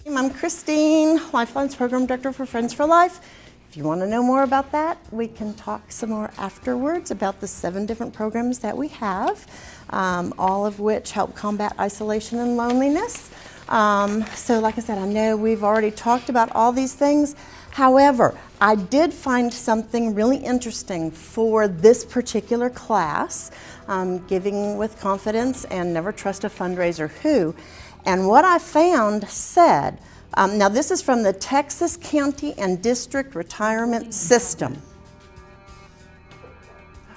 I'm Christine, Lifeline's Program Director for Friends for Life. If you want to know more about that, we can talk some more afterwards about the 7 different programs that we have, all of which help combat isolation and loneliness. So like I said, I know we've already talked about all these things. However, I did find something really interesting for this particular class, Giving with Confidence and Never Trust a Fundraiser Who. And what I found said, now this is from the Texas County and District Retirement System.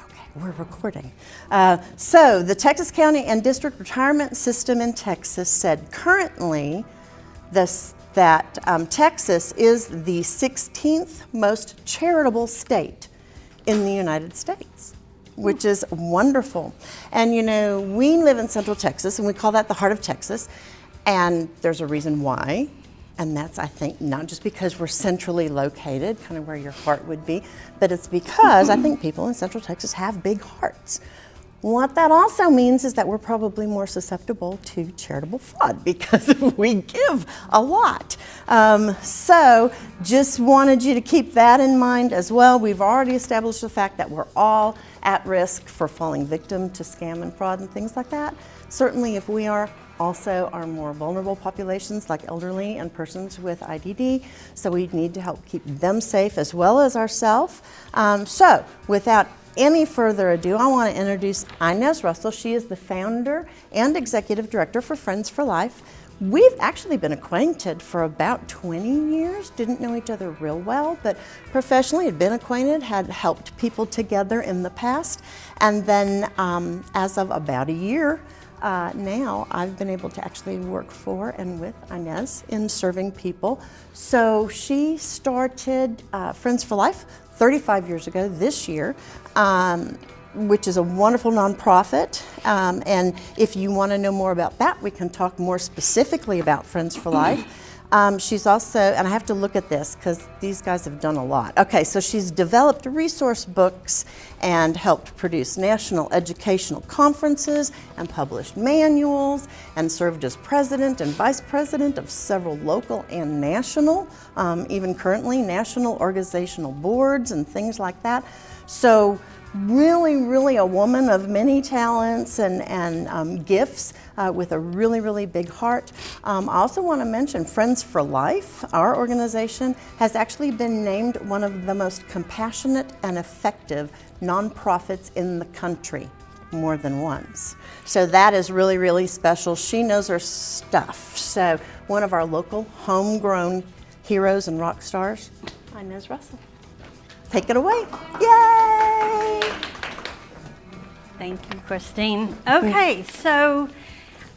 Okay, we're recording. So the Texas County and District Retirement System in Texas said currently that Texas is the 16th most charitable state in the United States, which is wonderful. And you know, we live in Central Texas and we call that the heart of Texas. And there's a reason why, and that's, I think, not just because we're centrally located, kind of where your heart would be, but it's because I think people in Central Texas have big hearts. What that also means is that we're probably more susceptible to charitable fraud because we give a lot. So just wanted you to keep that in mind as well. We've already established the fact that we're all at risk for falling victim to scam and fraud and things like that. Certainly if we are, also are more vulnerable populations like elderly and persons with IDD, so we need to help keep them safe as well as ourselves. So without any further ado, I want to introduce Inez Russell. She is the founder and executive director for Friends for Life. We've actually been acquainted for about 20 years, didn't know each other real well, but professionally had been acquainted, had helped people together in the past, and then as of about a year, now I've been able to actually work for and with Inez in serving people. So she started Friends for Life 35 years ago this year, which is a wonderful nonprofit. And if you want to know more about that, we can talk more specifically about Friends for Life. She's also, and I have to look at this because these guys have done a lot. Okay, so she's developed resource books and helped produce national educational conferences and published manuals and served as president and vice president of several local and national, even currently national organizational boards and things like that. So really a woman of many talents and gifts with a really big heart. I also want to mention Friends for Life, our organization, has actually been named one of the most compassionate and effective nonprofits in the country more than once. So that is really special. She knows her stuff. So one of our local homegrown heroes and rock stars, Inez Russell. Take it away. Yay! Thank you, Christine. Okay, so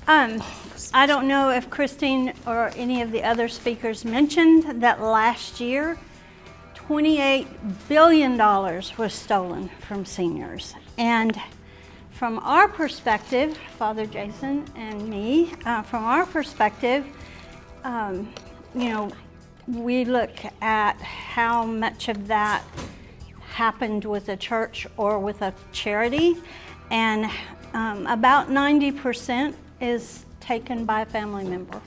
I don't know if Christine or any of the other speakers mentioned that last year, $28 billion was stolen from seniors. And from our perspective, Father Jason and me, from our perspective, you know, we look at how much of that happened with a church or with a charity, and about 90% is taken by a family member.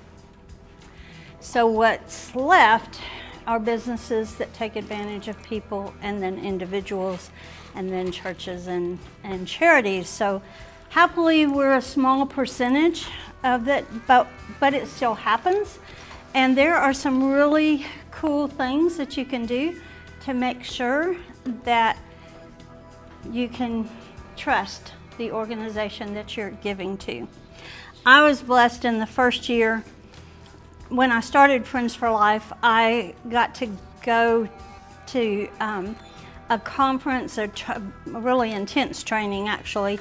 So what's left are businesses that take advantage of people, and then individuals, and then churches and charities. So happily we're a small percentage of it, but it still happens. And there are some really cool things that you can do to make sure that you can trust the organization that you're giving to. I was blessed in the first year. When I started Friends for Life, I got to go to a conference, a really intense training actually,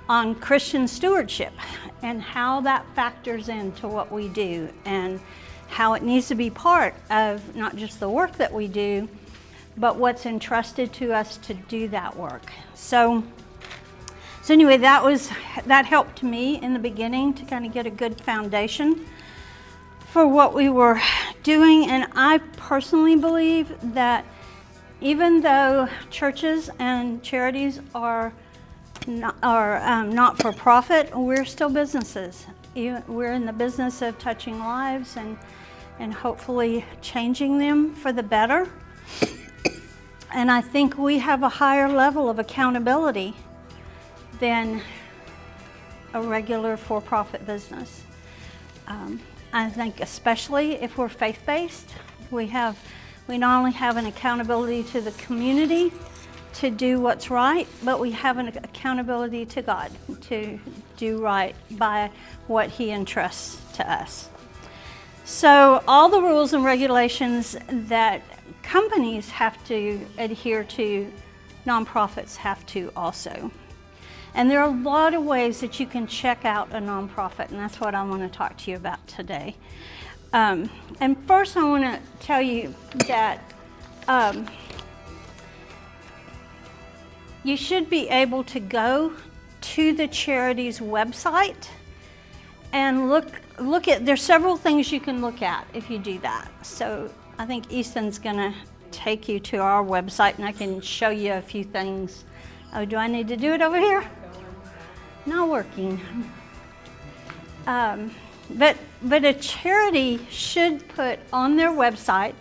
on Christian stewardship and how that factors into what we do, and how it needs to be part of not just the work that we do, but what's entrusted to us to do that work. So anyway, that helped me in the beginning to kind of get a good foundation for what we were doing. And I personally believe that even though churches and charities are not for profit, we're still businesses. We're in the business of touching lives and and hopefully changing them for the better. And I think we have a higher level of accountability than a regular for-profit business. I think especially if we're faith-based, we not only have an accountability to the community to do what's right, but we have an accountability to God to do right by what He entrusts to us. So all the rules and regulations that companies have to adhere to, nonprofits have to also. And there are a lot of ways that you can check out a nonprofit, and that's what I want to talk to you about today. And first I want to tell you that you should be able to go to the charity's website and look at, there's several things you can look at if you do that. So I think Ethan's gonna take you to our website and I can show you a few things. Oh, do I need to do it over here? Not working. But a charity should put on their website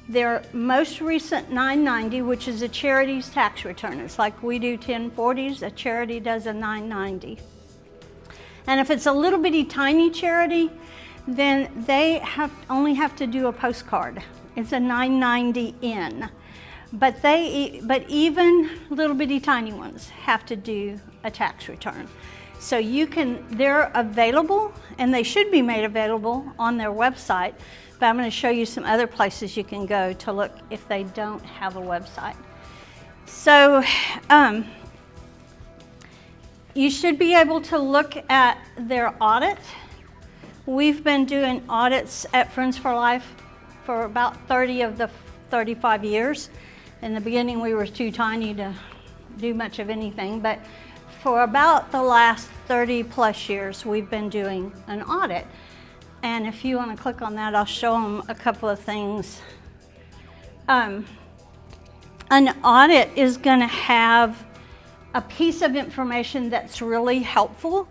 their most recent 990, which is a charity's tax return. It's like we do 1040s, a charity does a 990. And if it's a little bitty tiny charity, then they only have to do a postcard. It's a 990 in. But even little bitty tiny ones have to do a tax return. So they're available, and they should be made available on their website, but I'm going to show you some other places you can go to look if they don't have a website. So you should be able to look at their audit. We've been doing audits at Friends for Life for about 30 of the 35 years. In the beginning, we were too tiny to do much of anything, but for about the last 30 plus years, we've been doing an audit. And if you want to click on that, I'll show them a couple of things. An audit is going to have a piece of information that's really helpful.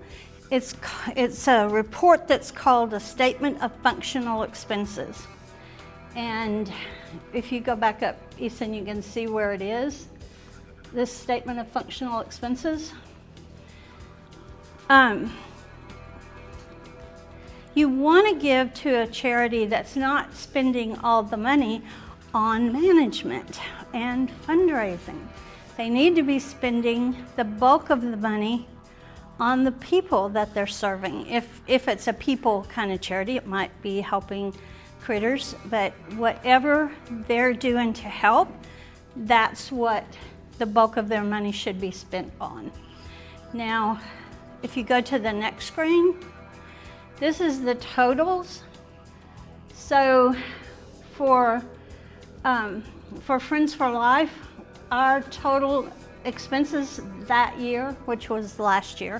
It's a report that's called a Statement of Functional Expenses. And if you go back up, Ethan, you can see where it is. This Statement of Functional Expenses. You want to give to a charity that's not spending all the money on management and fundraising. They need to be spending the bulk of the money on the people that they're serving. If it's a people kind of charity, it might be helping critters, but whatever they're doing to help, that's what the bulk of their money should be spent on. Now, if you go to the next screen, this is the totals. So for Friends for Life, our total expenses that year, which was last year,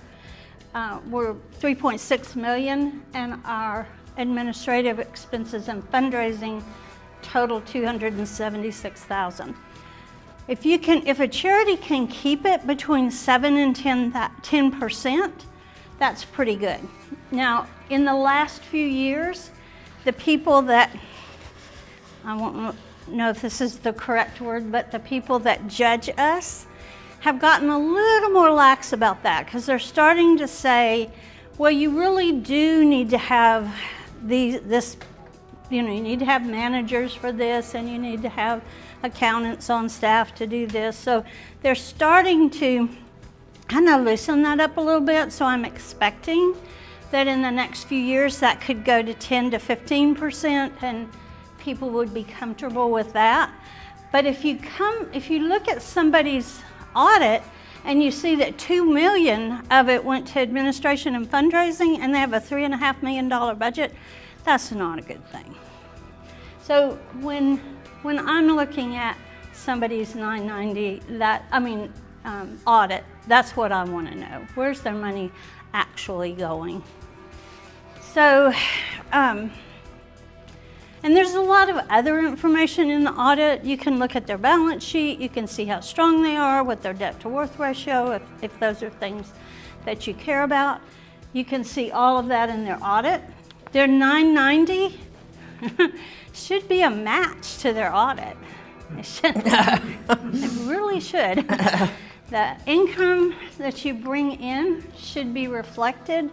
were $3.6 million, and our administrative expenses and fundraising total $276,000. If a charity can keep it between 7 and 10%, that's pretty good. Now, in the last few years, the people that, I won't know if this is the correct word, but the people that judge us have gotten a little more lax about that, because they're starting to say, well, you really do need to have this, you need to have managers for this, and you need to have accountants on staff to do this. So they're starting to kind of loosen that up a little bit. So I'm expecting that in the next few years that could go to 10 to 15%, and people would be comfortable with that. But if you look at somebody's audit and you see that $2 million of it went to administration and fundraising, and they have a $3.5 million budget, that's not a good thing. So when I'm looking at somebody's 990, audit, that's what I want to know. Where's their money actually going? So, and there's a lot of other information in the audit. You can look at their balance sheet. You can see how strong they are, what their debt to worth ratio, if those are things that you care about. You can see all of that in their audit. Their 990 should be a match to their audit. It should. It really should. The income that you bring in should be reflected,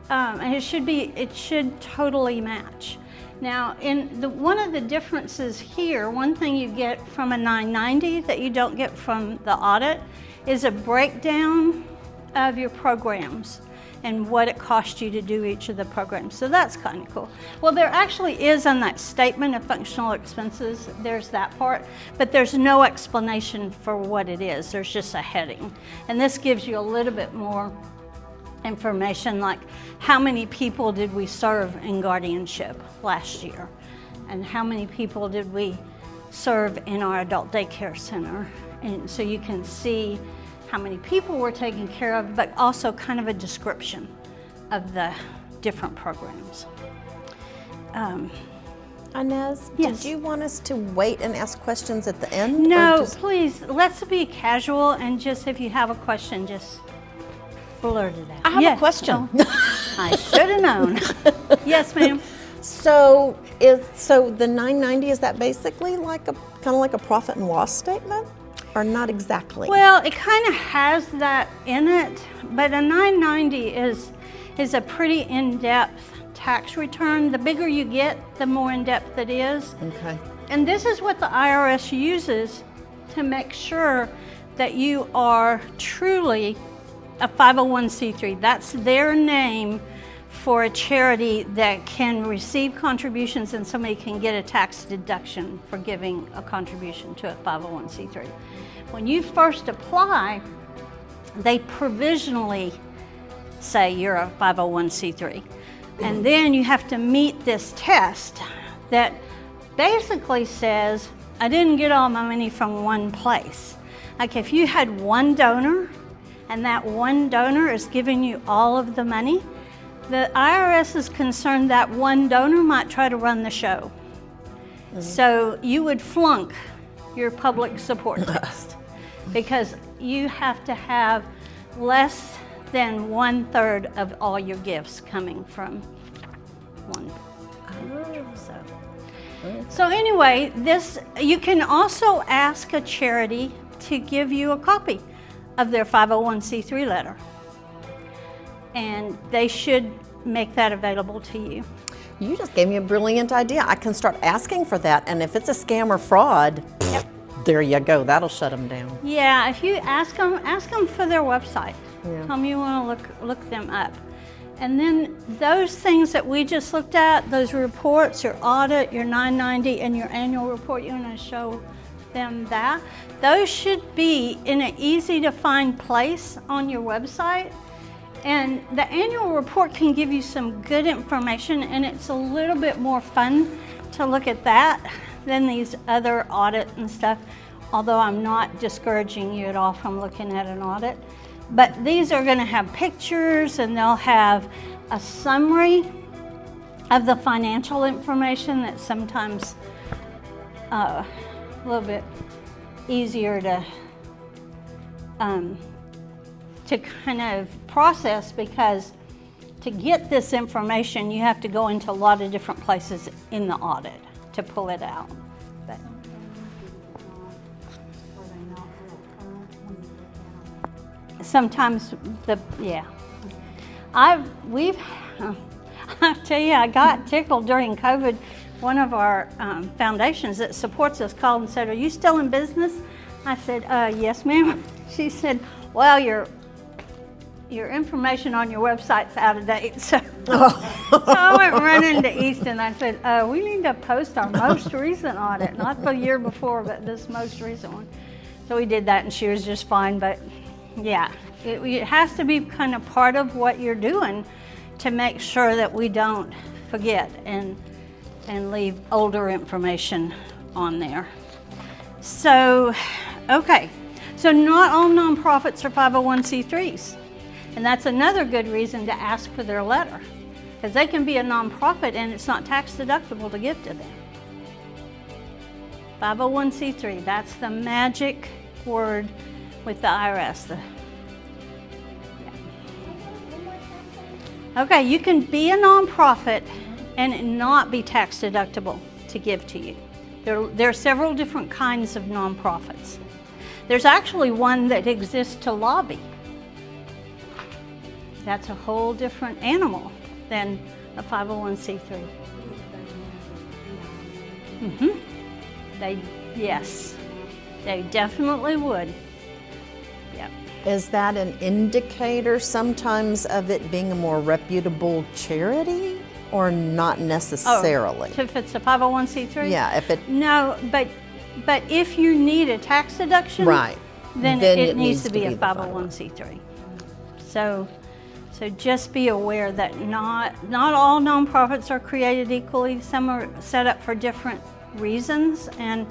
and it should totally match. Now, one of the differences here, one thing you get from a 990 that you don't get from the audit is a breakdown of your programs and what it cost you to do each of the programs. So that's kind of cool. Well, there actually is on that statement of functional expenses, there's that part, but there's no explanation for what it is. There's just a heading. And this gives you a little bit more information, like how many people did we serve in guardianship last year? And how many people did we serve in our adult daycare center? And so you can see how many people were taken care of, but also kind of a description of the different programs. Inez, Yes. did you want us to wait and ask questions at the end? No, please, let's be casual, and just if you have a question, just blurt it out. I have Yes. a question. Oh, I should have known. Yes, ma'am. So the 990, is that basically like kind of like a profit and loss statement, or not exactly? Well, it kind of has that in it, but a 990 is a pretty in-depth tax return. The bigger you get, the more in-depth it is. Okay. And this is what the IRS uses to make sure that you are truly a 501c3. That's their name for a charity that can receive contributions and somebody can get a tax deduction for giving a contribution to a 501c3. When you first apply, they provisionally say you're a 501c3. And then you have to meet this test that basically says, I didn't get all my money from one place. Like if you had one donor and that one donor is giving you all of the money, the IRS is concerned that one donor might try to run the show. Mm-hmm. So you would flunk your public support test because you have to have less than 1/3 of all your gifts coming from one. So anyway, you can also ask a charity to give you a copy of their 501c3 letter. And they should make that available to you. You just gave me a brilliant idea. I can start asking for that, and if it's a scam or fraud, there you go. That'll shut them down. Yeah, if you ask them for their website. Yeah. Tell them you want to look them up. And then those things that we just looked at, those reports, your audit, your 990, and your annual report, you want to show them that. Those should be in an easy to find place on your website. And the annual report can give you some good information, and it's a little bit more fun to look at that than these other audit and stuff, although I'm not discouraging you at all from looking at an audit. But these are going to have pictures, and they'll have a summary of the financial information that's sometimes a little bit easier to kind of process, because to get this information you have to go into a lot of different places in the audit to pull it out. But sometimes I tell you, I got tickled during COVID. One of our foundations that supports us called and said, "Are you still in business?" I said, "Yes, ma'am." She said, "Well, your information on your website's out of date." So, so I went running to East and I said, "We need to post our most recent audit, not the year before, but this most recent one." So we did that, and she was just fine. But yeah, it has to be kind of part of what you're doing to make sure that we don't forget and leave older information on there. So, okay, so not all nonprofits are 501c3s. And that's another good reason to ask for their letter, because they can be a nonprofit and it's not tax deductible to give to them. 501c3, that's the magic word with the IRS. Okay, you can be a nonprofit and it not be tax deductible to give to you. There are several different kinds of nonprofits. There's actually one that exists to lobby. That's a whole different animal than a 501c3. Yes, they definitely would. Yep. Is that an indicator sometimes of it being a more reputable charity, or not necessarily? Oh, if it's a 501c3? Yeah, if it... No, but if you need a tax deduction, Right. then it needs to be a 501c3. So just be aware that not all nonprofits are created equally. Some are set up for different reasons, and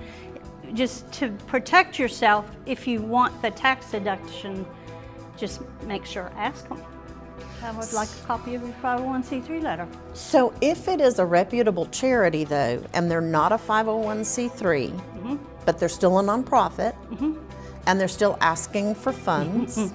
just to protect yourself, if you want the tax deduction, just make sure, ask them. I would like a copy of your 501c3 letter. So if it is a reputable charity, though, and they're not a 501c3, but they're still a nonprofit, and they're still asking for funds,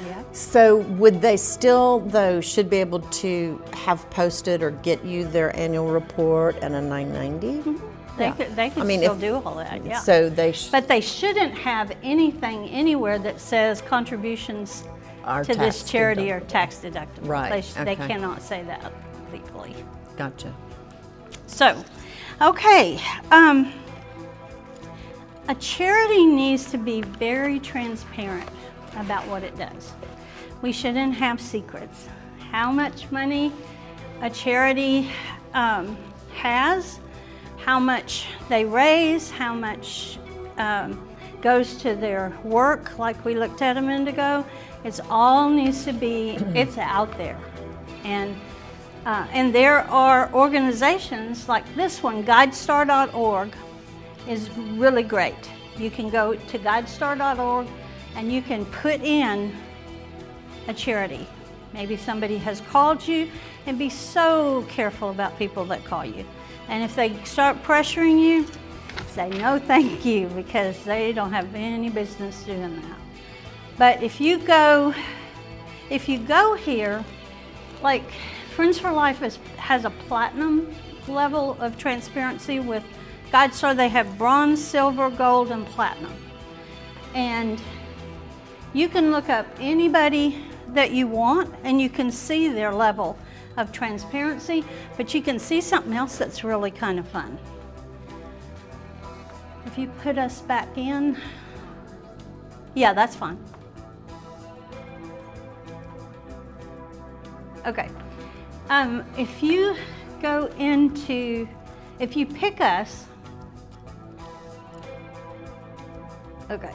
Yeah. so would they still, though, should be able to have posted or get you their annual report and a 990? They could still do all that, yeah. So they But they shouldn't have anything anywhere that says contributions are to this tax charity deductible. are tax deductible. Right, They okay. cannot say that legally. Gotcha. So, okay, a charity needs to be very transparent about what it does. We shouldn't have secrets. How much money a charity has, how much they raise, how much goes to their work, like we looked at a minute ago. It's all needs to be, it's out there. And there are organizations like this one, GuideStar.org, is really great. You can go to GuideStar.org and you can put in a charity. Maybe somebody has called you, and be so careful about people that call you. And if they start pressuring you, say no thank you, because they don't have any business doing that. But if you go here, like Friends for Life has a platinum level of transparency. With GuideStar, they have bronze, silver, gold, and platinum. And you can look up anybody that you want and you can see their level of transparency, but you can see something else that's really kind of fun. If you put us back in, yeah, that's fine. Okay, if you go into, if you pick us, okay,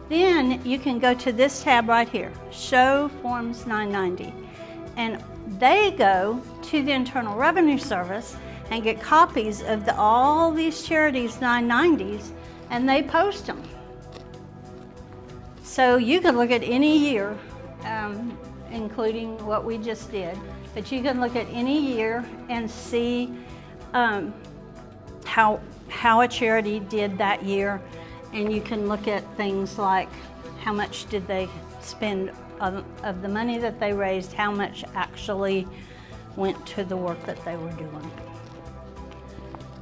then you can go to this tab right here, Show Forms 990, and they go to the Internal Revenue Service and get copies of all these charities 990s, and they post them. So you can look at any year, including what we just did, but you can look at any year and see how a charity did that year, and you can look at things like how much did they spend of the money that they raised, how much actually went to the work that they were doing.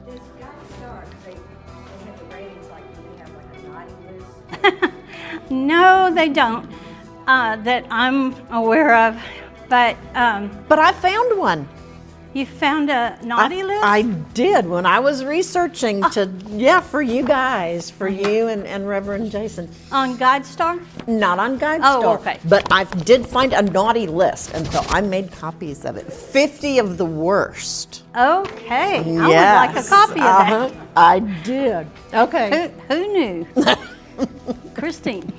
Does GuideStar, they have the ratings like we have like a naughty list? No, they don't, that I'm aware of, but But I found one. you found a naughty list? I did when I was researching for you guys, for you and Reverend Jason. On GuideStar? Not on GuideStar. Oh, okay. But I did find a naughty list, and so I made copies of it. 50 of the worst. Okay, I would like a Yes, copy of that. I did. Okay. Who knew? Christine.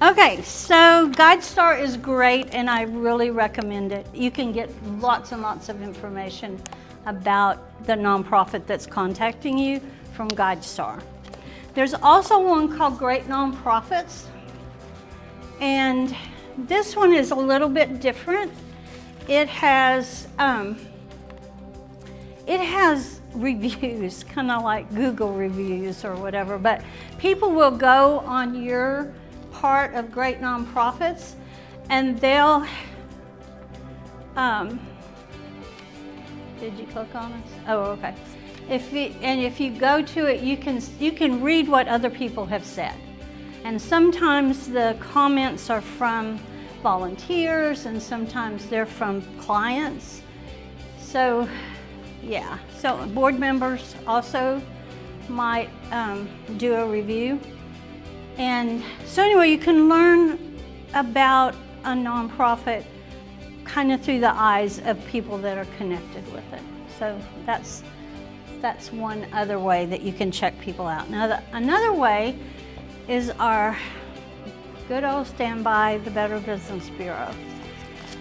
Okay, so GuideStar is great, and I really recommend it. You can get lots and lots of information about the nonprofit that's contacting you from GuideStar. There's also one called Great Nonprofits, and this one is a little bit different. It has reviews, kind of like Google reviews or whatever, but people will go on your part of Great Nonprofits, and they'll Did you click on us? Oh, okay. If you go to it, you can read what other people have said. And sometimes the comments are from volunteers and sometimes they're from clients. So, yeah. So board members also might do a review. And so anyway, you can learn about a nonprofit kind of through the eyes of people that are connected with it. So that's one other way that you can check people out. Now, another way is our good old standby, the Better Business Bureau.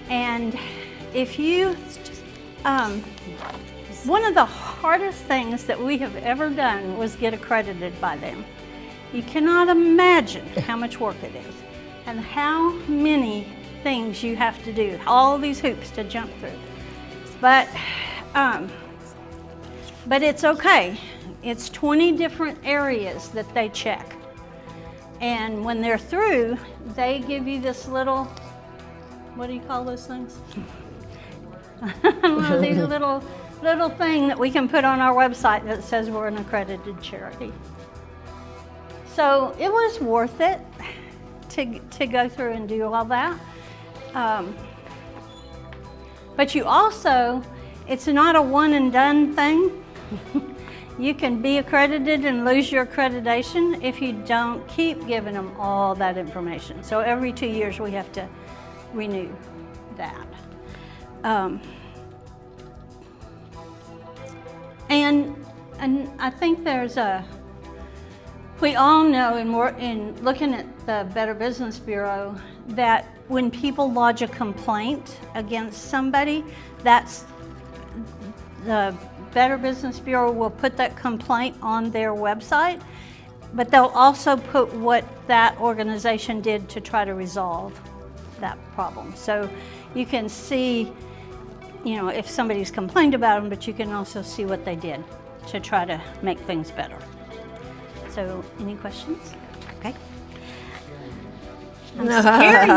And if you, one of the hardest things that we have ever done was get accredited by them. You cannot imagine how much work it is and how many things you have to do, all these hoops to jump through. But it's okay. It's 20 different areas that they check. And when they're through, they give you this little, what do you call those things? I don't know, these little thing that we can put on our website that says we're an accredited charity. So it was worth it to go through and do all that. But you also, it's not a one and done thing. You can be accredited and lose your accreditation if you don't keep giving them all that information. So every 2 years we have to renew that. And I think we all know in looking at the Better Business Bureau that when people lodge a complaint against somebody, that's the Better Business Bureau will put that complaint on their website, but they'll also put what that organization did to try to resolve that problem. So you can see, if somebody's complained about them, but you can also see what they did to try to make things better. So, any questions? Okay. I'm scaring you.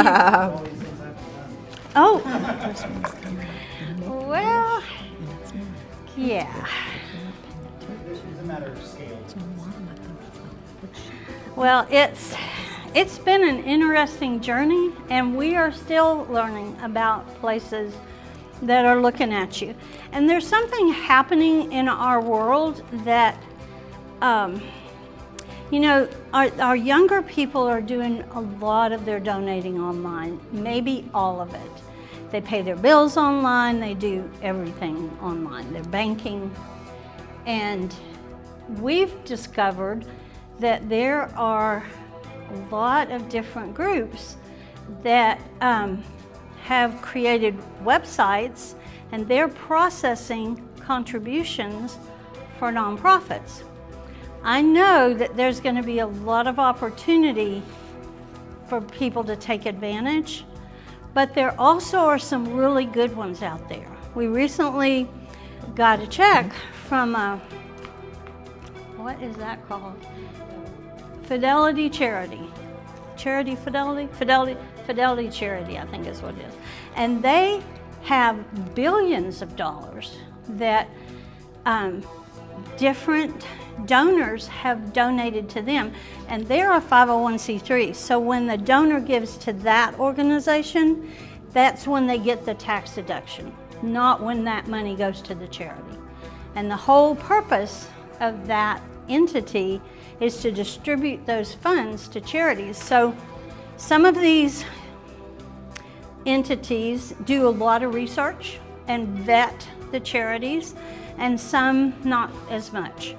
Oh. Well, yeah. It's a matter of scale. Well, it's been an interesting journey, and we are still learning about places that are looking at you. And there's something happening in our world that, our younger people are doing a lot of their donating online, maybe all of it. They pay their bills online, they do everything online, their banking. And we've discovered that there are a lot of different groups that have created websites, and they're processing contributions for nonprofits. I know that there's going to be a lot of opportunity for people to take advantage, but there also are some really good ones out there. We recently got a check from what is that called? Fidelity Charity. Charity Fidelity? Fidelity Charity, I think is what it is. And they have billions of dollars that different donors have donated to them. And they're a 501c3. So when the donor gives to that organization, that's when they get the tax deduction, not when that money goes to the charity. And the whole purpose of that entity is to distribute those funds to charities. So some of these entities do a lot of research and vet the charities, and some not as much.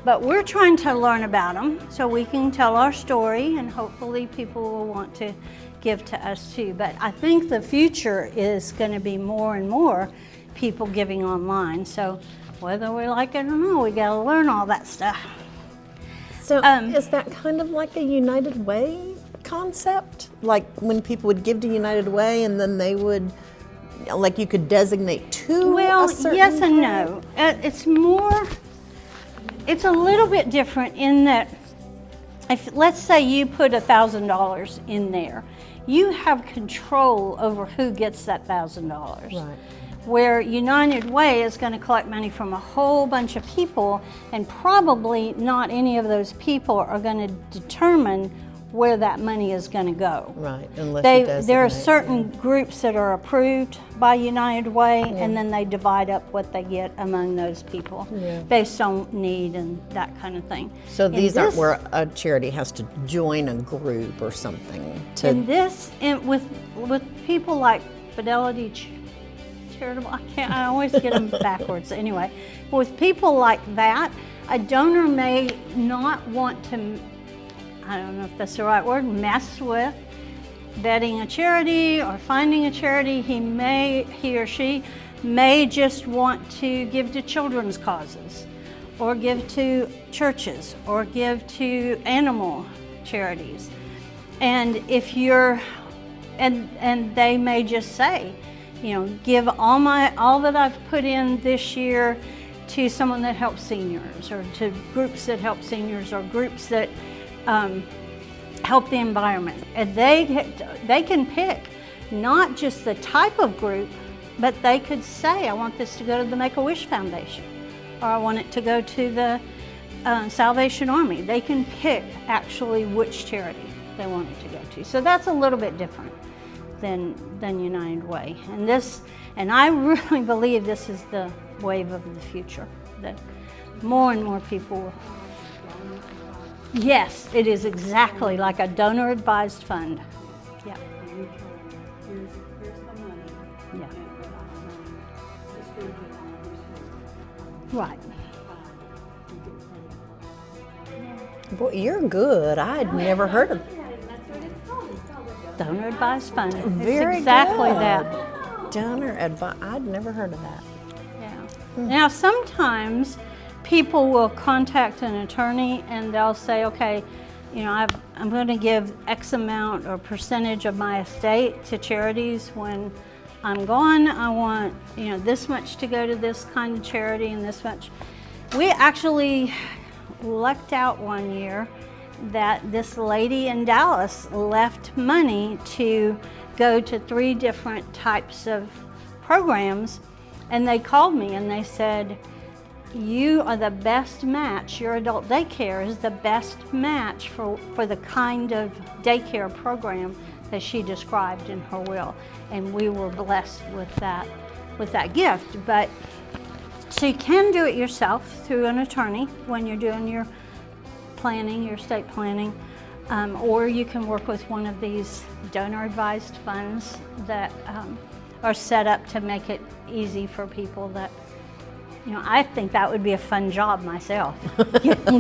But we're trying to learn about them so we can tell our story, and hopefully people will want to give to us too. But I think the future is going to be more and more people giving online. So whether we like it or not, we got to learn all that stuff. So is that kind of like a United Way concept? Like when people would give to United Way and then they would, like you could designate to a certain yes and no. It's a little bit different in that if, let's say you put $1,000 in there, you have control over who gets that $1,000. Right. where United Way is going to collect money from a whole bunch of people, and probably not any of those people are going to determine where that money is going to go. Right, unless you designate. There are certain groups that are approved by United Way, and then they divide up what they get among those people based on need and that kind of thing. So these aren't where a charity has to join a group or something to. And with people like Fidelity Charitable, I always get them backwards. Anyway, with people like that, a donor may not want to, I don't know if that's the right word, mess with vetting a charity or finding a charity. He or she may just want to give to children's causes, or give to churches, or give to animal charities. And if you're, and they may just say, you know, give all that I've put in this year to someone that helps seniors, or to groups that help seniors, or groups that help the environment. And they can pick not just the type of group, but they could say, I want this to go to the Make-A-Wish Foundation, or I want it to go to the Salvation Army. They can pick actually which charity they want it to go to. So that's a little bit different than United Way. And I really believe this is the wave of the future, that more and more people will. Yes, it is exactly like a donor-advised fund. Yeah. Here's the money. Yeah. And distribute it on this. Right. Boy, you're good. I'd never heard of That's what it's called. It's called a Donor-advised fund. Very it's exactly good. that. donor advice. I'd never heard of that. Yeah. Now, sometimes people will contact an attorney and they'll say, okay, you know, I'm going to give X amount or percentage of my estate to charities when I'm gone. I want, you know, this much to go to this kind of charity and this much. We actually lucked out one year that this lady in Dallas left money to go to 3 different types of programs, and they called me and they said, you are the best match, your adult daycare is the best match for the kind of daycare program that she described in her will. And we were blessed with that gift. But so you can do it yourself through an attorney when you're doing your planning, your estate planning, or you can work with one of these donor-advised funds that are set up to make it easy for people that, you know, I think that would be a fun job myself,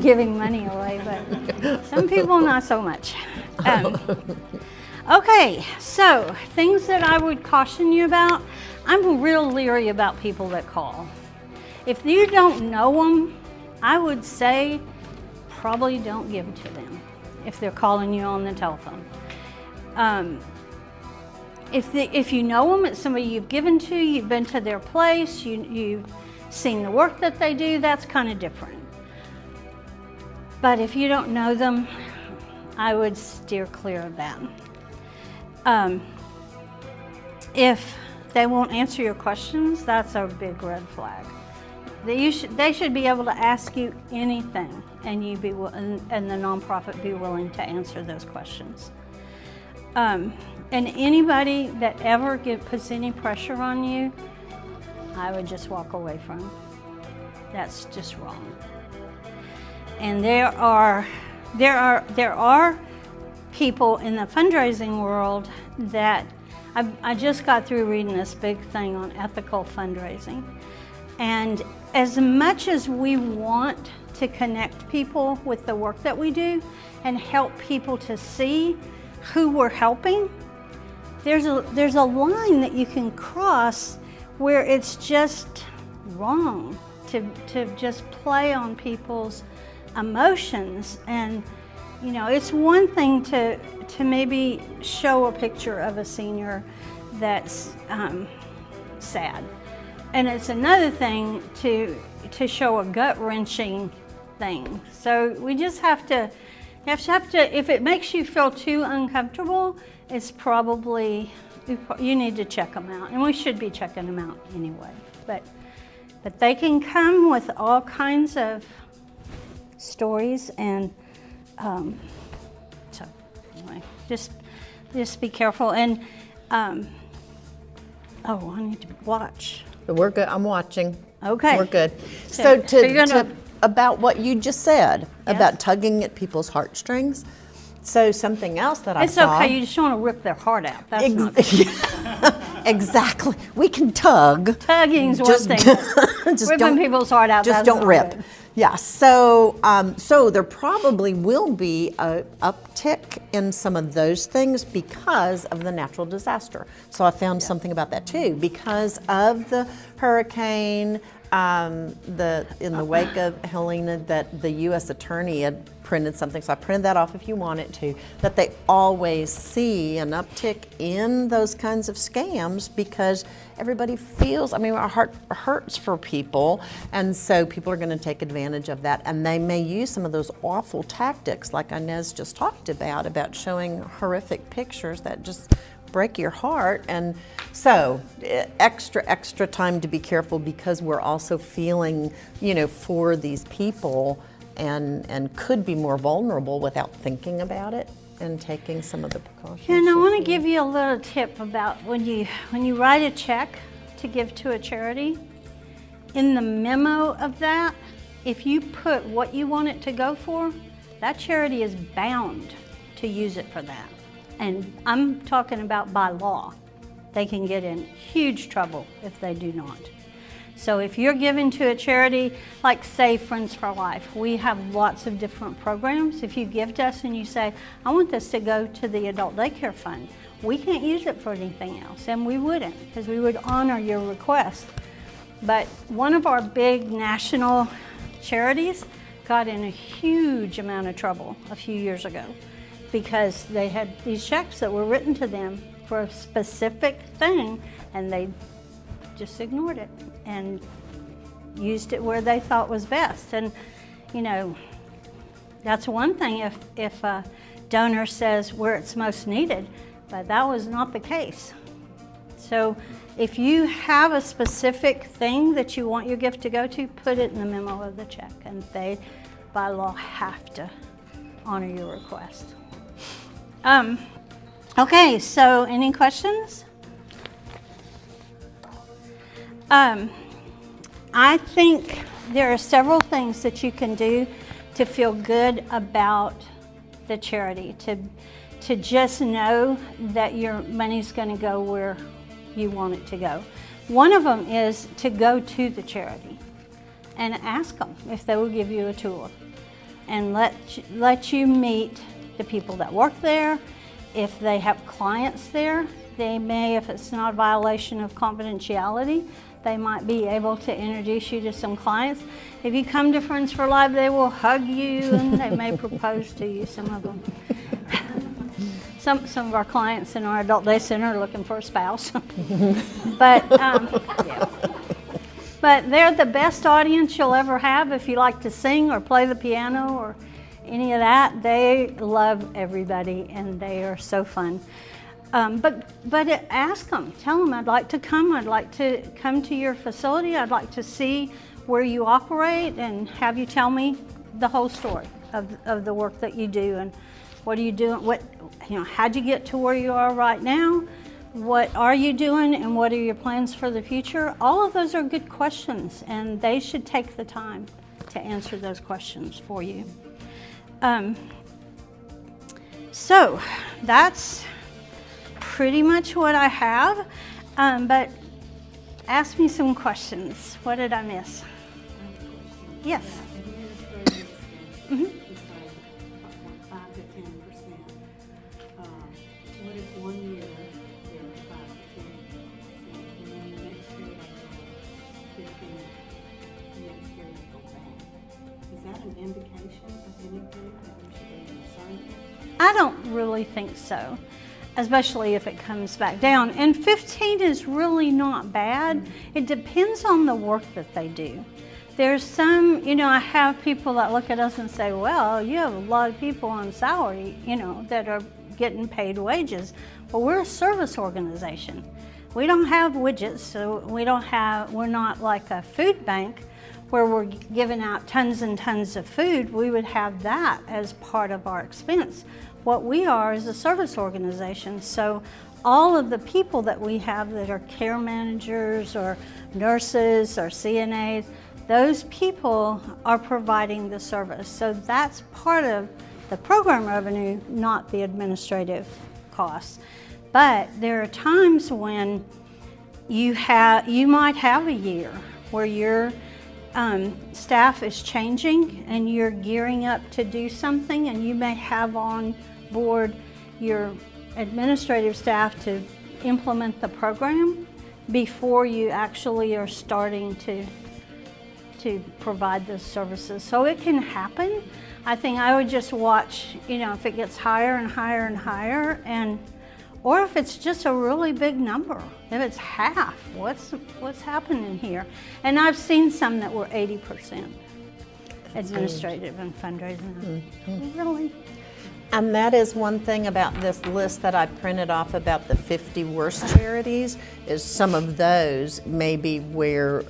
giving money away, but some people not so much. Okay, so things that I would caution you about. I'm real leery about people that call. If you don't know them, I would say probably don't give to them if they're calling you on the telephone. If you know them, it's somebody you've given to, you've been to their place, you've seen the work that they do, that's kind of different. But if you don't know them, I would steer clear of that. If they won't answer your questions, that's a big red flag. They should be able to ask you anything, and and the nonprofit be willing to answer those questions. And anybody that ever puts any pressure on you, I would just walk away from. That's just wrong. And there are people in the fundraising world that I just got through reading this big thing on ethical fundraising. And as much as we want to connect people with the work that we do and help people to see who we're helping, there's a line that you can cross where it's just wrong to just play on people's emotions. And you know, it's one thing to maybe show a picture of a senior that's sad, and it's another thing to show a gut-wrenching thing. So we just have to, if it makes you feel too uncomfortable, it's probably You need to check them out, and we should be checking them out anyway. But they can come with all kinds of stories, and so anyway, just be careful. And I need to watch. But we're good. I'm watching. Okay. We're good. So you're to gonna- about what you just said Yes. about tugging at people's heartstrings. So something else that I It's saw. okay. You just want to rip their heart out. That's not Exactly. We can tug. tugging's one Just- thing. just Ripping don't- people's heart out. Just that's don't not rip. good. Yeah. So there probably will be a uptick in some of those things because of the natural disaster. So I found something about that too, because of the hurricane. In the wake of Helena, that the U.S. Attorney had printed something, so I printed that off if you want it to, that they always see an uptick in those kinds of scams because everybody feels, our heart hurts for people, and so people are going to take advantage of that, and they may use some of those awful tactics like Inez just talked about showing horrific pictures that just break your heart. And so extra time to be careful, because we're also feeling, for these people and could be more vulnerable without thinking about it and taking some of the precautions. And I want to give you a little tip about when you write a check to give to a charity, in the memo of that, if you put what you want it to go for, that charity is bound to use it for that. And I'm talking about by law. They can get in huge trouble if they do not. So if you're giving to a charity, like say Friends for Life, we have lots of different programs. If you give to us and you say, I want this to go to the adult daycare fund, we can't use it for anything else, and we wouldn't, because we would honor your request. But one of our big national charities got in a huge amount of trouble a few years ago, because they had these checks that were written to them for a specific thing, and they just ignored it and used it where they thought was best. And that's one thing if a donor says where it's most needed, but that was not the case. So if you have a specific thing that you want your gift to go to, put it in the memo of the check, and they by law have to honor your request. Okay, so any questions? I think there are several things that you can do to feel good about the charity, to just know that your money's going to go where you want it to go. One of them is to go to the charity and ask them if they will give you a tour, and let you meet the people that work there. If they have clients there, they may, if it's not a violation of confidentiality, they might be able to introduce you to some clients. If you come to Friends for Life, they will hug you and they may propose to you, some of them. Some of our clients in our adult day center are looking for a spouse. But they're the best audience you'll ever have if you like to sing or play the piano or any of that. They love everybody and they are so fun. But ask them, tell them, I'd like to come to your facility, I'd like to see where you operate, and have you tell me the whole story of the work that you do, and what are you doing, how'd you get to where you are right now, what are you doing, and what are your plans for the future. All of those are good questions, and they should take the time to answer those questions for you. So that's pretty much what I have, but ask me some questions. What did I miss? Yes. Mm-hmm. 5 to 10%. What if 1 year they're 5 to 10%, and then the next year they go 15, the next year they go back? Is that an indication of anything that we should be concerned with? I don't really think so, especially if it comes back down. And 15 is really not bad. It depends on the work that they do. There's some, I have people that look at us and say, well, you have a lot of people on salary, that are getting paid wages. But we're a service organization. We don't have widgets, so we're not like a food bank where we're giving out tons and tons of food. We would have that as part of our expense. What we are is a service organization. So all of the people that we have that are care managers or nurses or CNAs, those people are providing the service. So that's part of the program revenue, not the administrative costs. But there are times when you might have a year where your staff is changing and you're gearing up to do something, and you may have on board your administrative staff to implement the program before you actually are starting to provide those services. So it can happen. I think I would just watch, if it gets higher and higher and higher, or if it's just a really big number. If it's half, what's happening here? And I've seen some that were 80% administrative and fundraising. Really? And that is one thing about this list that I printed off about the 50 worst charities, is some of those maybe where,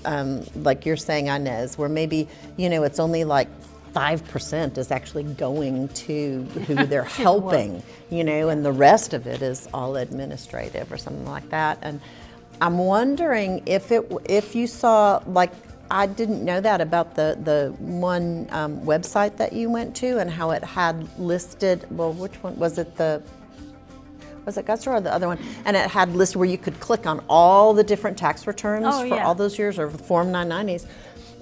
like you're saying, Inez, where maybe, it's only like 5% is actually going to who they're helping, and the rest of it is all administrative or something like that. And I'm wondering if you saw, like, I didn't know that about the one website that you went to, and how it had listed, well, which one was it, was it Guster or the other one? And it had listed where you could click on all the different tax returns for all those years, or Form 990s.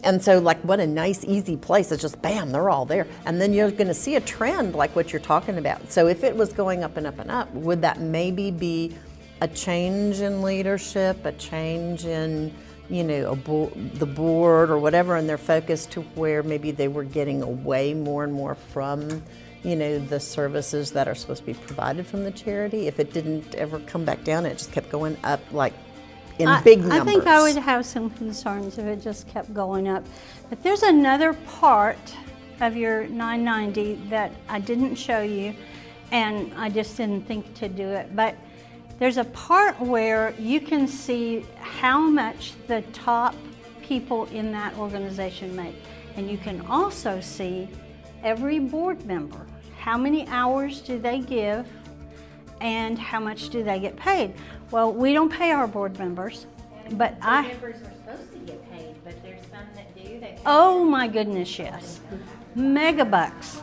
And so, like, what a nice, easy place. It's just, bam, they're all there. And then you're going to see a trend like what you're talking about. So if it was going up and up and up, would that maybe be a change in leadership, a change in, the board or whatever, and their focus to where maybe they were getting away more and more from, the services that are supposed to be provided from the charity? If it didn't ever come back down, it just kept going up, like, in big numbers. I think I would have some concerns if it just kept going up. But there's another part of your 990 that I didn't show you, and I just didn't think to do it. But there's a part where you can see how much the top people in that organization make. And you can also see every board member. How many hours do they give, and how much do they get paid? Well, we don't pay our board members, but board members are supposed to get paid, but there's some that do. Oh my goodness, yes. Mega bucks.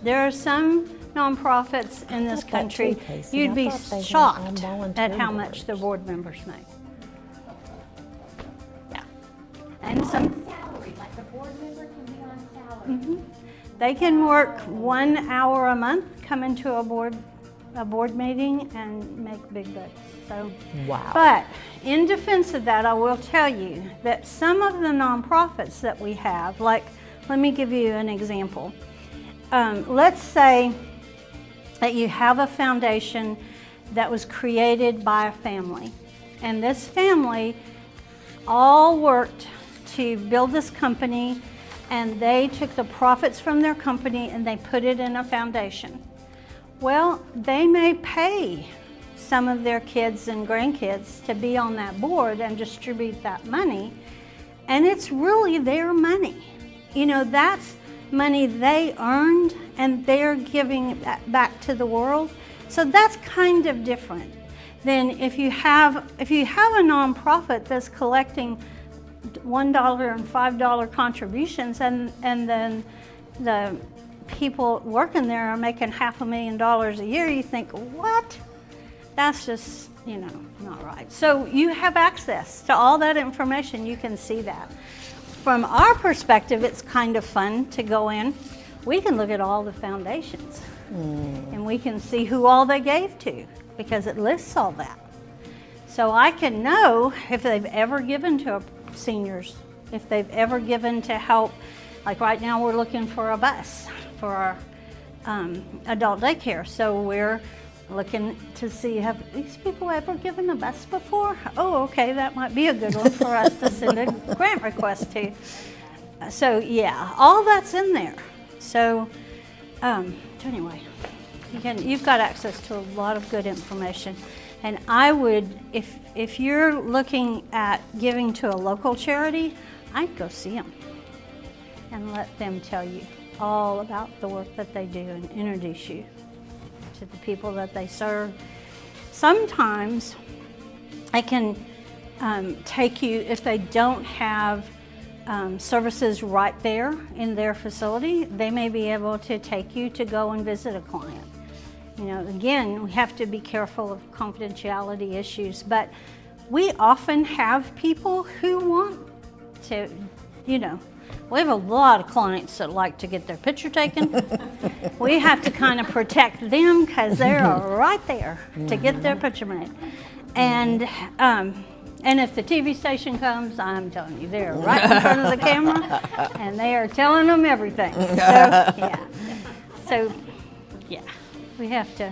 There are some nonprofits in this country, you'd be shocked at how much their board members make. Yeah. And some Salary, like a board member can be on salary. they can work 1 hour a month, come into a board meeting and make big bucks. So, Wow. But in defense of that, I will tell you that some of the nonprofits that we have, like, let me give you an example. Let's say that you have a foundation that was created by a family, and this family all worked to build this company, and they took the profits from their company and they put it in a foundation. Well, they may pay some of their kids and grandkids to be on that board and distribute that money, and it's really their money. That's money they earned, and they're giving that back to the world. So that's kind of different than if you have a nonprofit that's collecting $1 and $5 contributions, and then the people working there are making $500,000 a year. You think, what? That's just, not right. So you have access to all that information. You can see that. From our perspective, it's kind of fun to go in. We can look at all the foundations, and we can see who all they gave to, because it lists all that. So I can know if they've ever given to seniors, if they've ever given to help. Like right now, we're looking for a bus for our adult daycare. So we're looking to see, have these people ever given a bus before? Oh, okay, that might be a good one for us to send a grant request to. So yeah, all that's in there. So anyway, you've got access to a lot of good information. And I would, if you're looking at giving to a local charity, I'd go see them and let them tell you all about the work that they do and introduce you to the people that they serve. Sometimes I can take you, if they don't have services right there in their facility, they may be able to take you to go and visit a client. You know, again, we have to be careful of confidentiality issues, but we often have people who want to, you know, we have a lot of clients that like to get their picture taken. We have to kind of protect them because they're right there to get their picture made. And if the TV station comes, I'm telling you, they're right in front of the camera and they are telling them everything. So yeah, we have to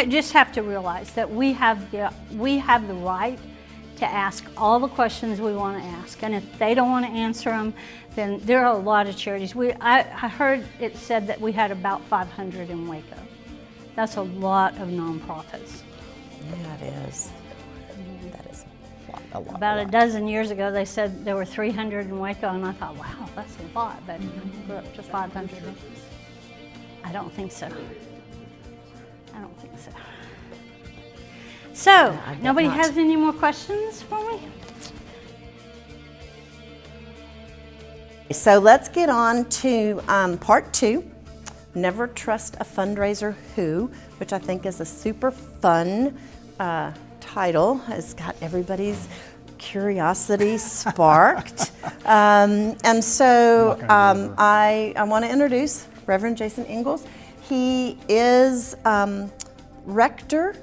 just have to realize that we have the right to ask all the questions we want to ask, and if they don't want to answer them, then there are a lot of charities. I heard it said that we had about 500 in Waco. That's a lot of nonprofits. Yeah, it is. That is a lot. About a dozen years ago, they said there were 300 in Waco, and I thought, wow, that's a lot, but we're up to 500. I don't think so. So, nobody has any more questions for me? So let's get on to part 2, Never Trust a Fundraiser Who, which I think is a super fun title. It's got everybody's curiosity sparked. And so I want to introduce Reverend Jason Ingalls. He is rector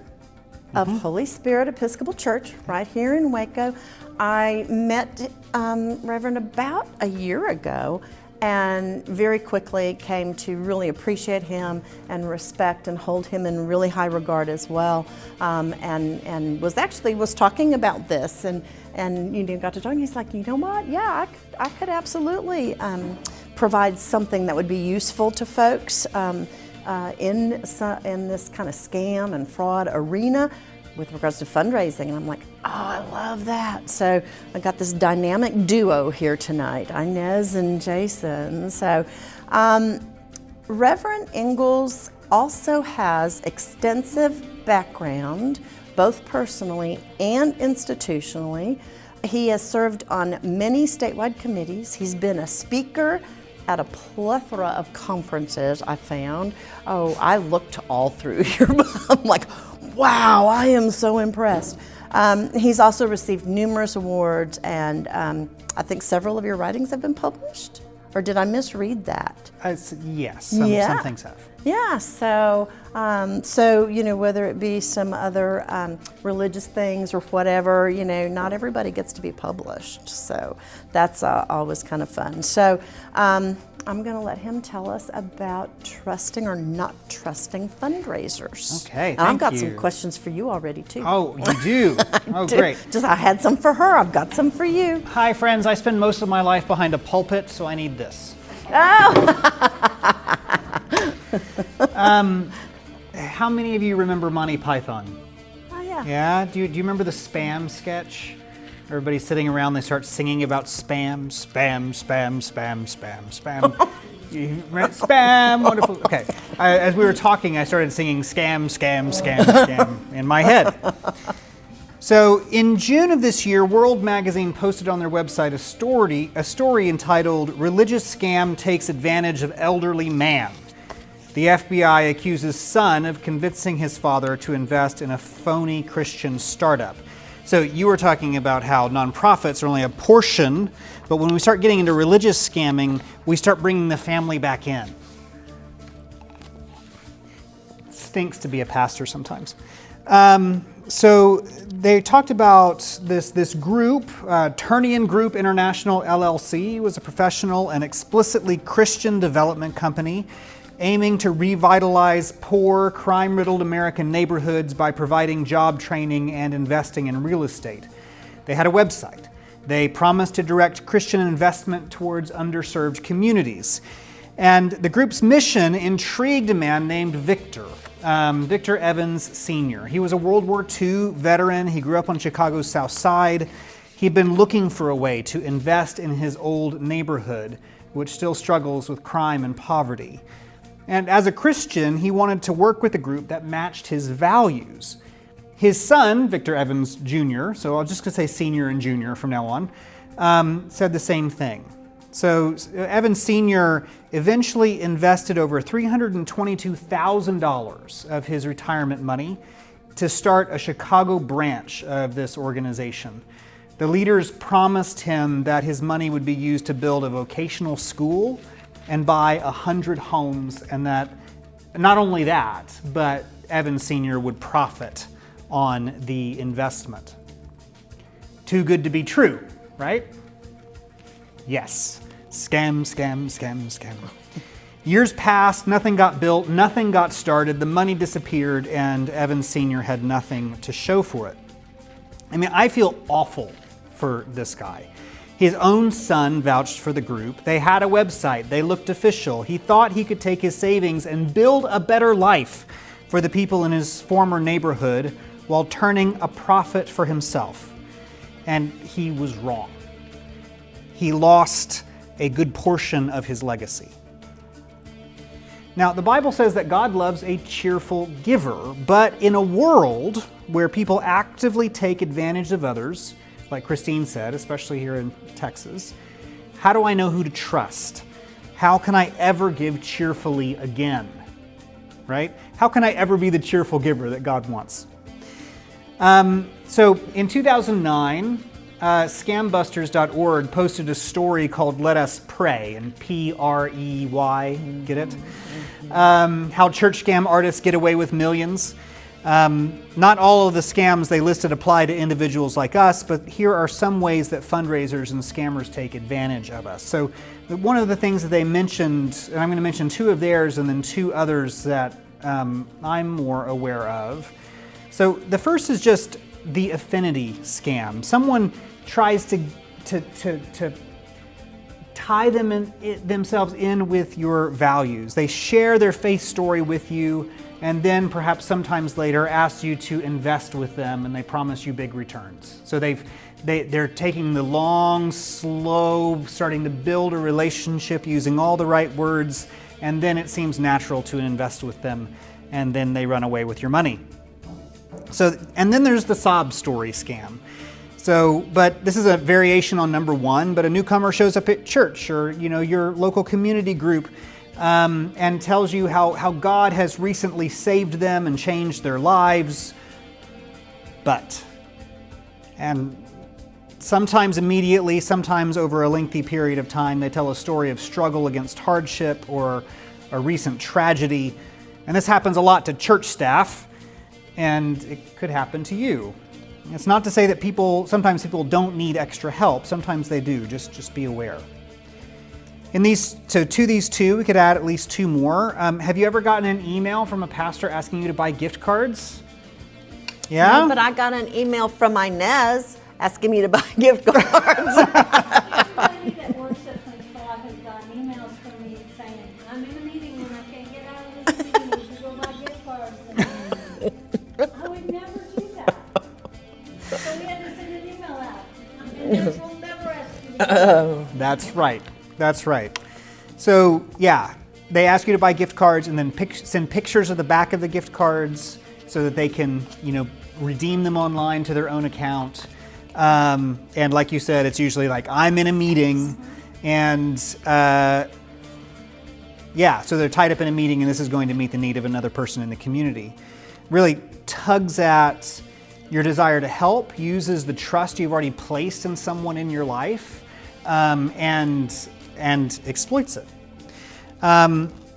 of Holy Spirit Episcopal Church right here in Waco. I met Reverend about a year ago and very quickly came to really appreciate him and respect and hold him in really high regard as well. And was talking about this and got to talk. He's like, you know what? Yeah, I could absolutely provide something that would be useful to folks in this kind of scam and fraud arena with regards to fundraising. And I'm like, oh, I love that. So I got this dynamic duo here tonight, Inez and Jason. So Reverend Ingalls also has extensive background, both personally and institutionally. He has served on many statewide committees. He's been a speaker at a plethora of conferences, I found. Oh, I looked all through here, but I'm like, wow, I am so impressed. He's also received numerous awards, and I think several of your writings have been published? Or did I misread that? Yes, some things have. Yeah, so whether it be some other religious things or whatever, not everybody gets to be published. So that's always kind of fun. So I'm going to let him tell us about trusting or not trusting fundraisers. Okay, I've got some questions for you already too. Oh, you do? Oh, great. I had some for her. I've got some for you. Hi, friends. I spend most of my life behind a pulpit, so I need this. How many of you remember Monty Python? Oh, yeah. Yeah? Do you remember the spam sketch? Everybody's sitting around, they start singing about spam, spam, spam, spam, spam, spam. You read spam, wonderful. Okay. As we were talking, I started singing scam, scam, scam, scam in my head. So in June of this year, World Magazine posted on their website a story entitled "Religious Scam Takes Advantage of Elderly Man." The FBI accuses son of convincing his father to invest in a phony Christian startup. So you were talking about how nonprofits are only a portion, but when we start getting into religious scamming, we start bringing the family back in. It stinks to be a pastor sometimes. So they talked about this group, Turnian Group International LLC, was a professional and explicitly Christian development company aiming to revitalize poor, crime-riddled American neighborhoods by providing job training and investing in real estate. They had a website. They promised to direct Christian investment towards underserved communities. And the group's mission intrigued a man named Victor, Victor Evans Sr. He was a World War II veteran. He grew up on Chicago's South Side. He'd been looking for a way to invest in his old neighborhood, which still struggles with crime and poverty. And as a Christian, he wanted to work with a group that matched his values. His son, Victor Evans Jr., so I'll just say senior and junior from now on, said the same thing. So Evans Sr. eventually invested over $322,000 of his retirement money to start a Chicago branch of this organization. The leaders promised him that his money would be used to build a vocational school and buy 100 homes, and that not only that, but Evans Sr. would profit on the investment. Too good to be true, right? Yes. Scam, scam, scam, scam. Years passed, nothing got built, nothing got started, the money disappeared, and Evans Sr. had nothing to show for it. I mean, I feel awful for this guy. His own son vouched for the group. They had a website. They looked official. He thought he could take his savings and build a better life for the people in his former neighborhood while turning a profit for himself. And he was wrong. He lost a good portion of his legacy. Now, the Bible says that God loves a cheerful giver, but in a world where people actively take advantage of others, like Christine said, especially here in Texas, how do I know who to trust? How can I ever give cheerfully again? Right? How can I ever be the cheerful giver that God wants? So in 2009, scambusters.org posted a story called Let Us Pray, and P-R-E-Y, get it? How church scam artists get away with millions. Not all of the scams they listed apply to individuals like us, but here are some ways that fundraisers and scammers take advantage of us. So one of the things that they mentioned, and I'm going to mention two of theirs and then two others that I'm more aware of. So the first is just the affinity scam. Someone tries to tie themselves in with your values. They share their faith story with you, and then perhaps sometimes later ask you to invest with them, and they promise you big returns. So they're taking the long, slow, starting to build a relationship using all the right words, and then it seems natural to invest with them, and then they run away with your money. So, and then there's the sob story scam. So, but this is a variation on number one, but a newcomer shows up at church or, your local community group and tells you how God has recently saved them and changed their lives. And sometimes immediately, sometimes over a lengthy period of time, they tell a story of struggle against hardship or a recent tragedy. And this happens a lot to church staff, and it could happen to you. It's not to say that sometimes people don't need extra help. Sometimes they do. Just be aware. To these two, we could add at least two more. Have you ever gotten an email from a pastor asking you to buy gift cards? Yeah? No, but I got an email from Inez asking me to buy gift cards. Everybody that works at Fundraiser has gotten emails from me saying, I'm in a meeting and I can't get out of this meeting, you should go buy gift cards. I would never do that. So we had to send an email out. And we'll never ask you to That's right. So, yeah, they ask you to buy gift cards and then send pictures of the back of the gift cards so that they can, redeem them online to their own account. And like you said, it's usually like, I'm in a meeting, and so they're tied up in a meeting, and this is going to meet the need of another person in the community. Really tugs at your desire to help, uses the trust you've already placed in someone in your life, and exploits it.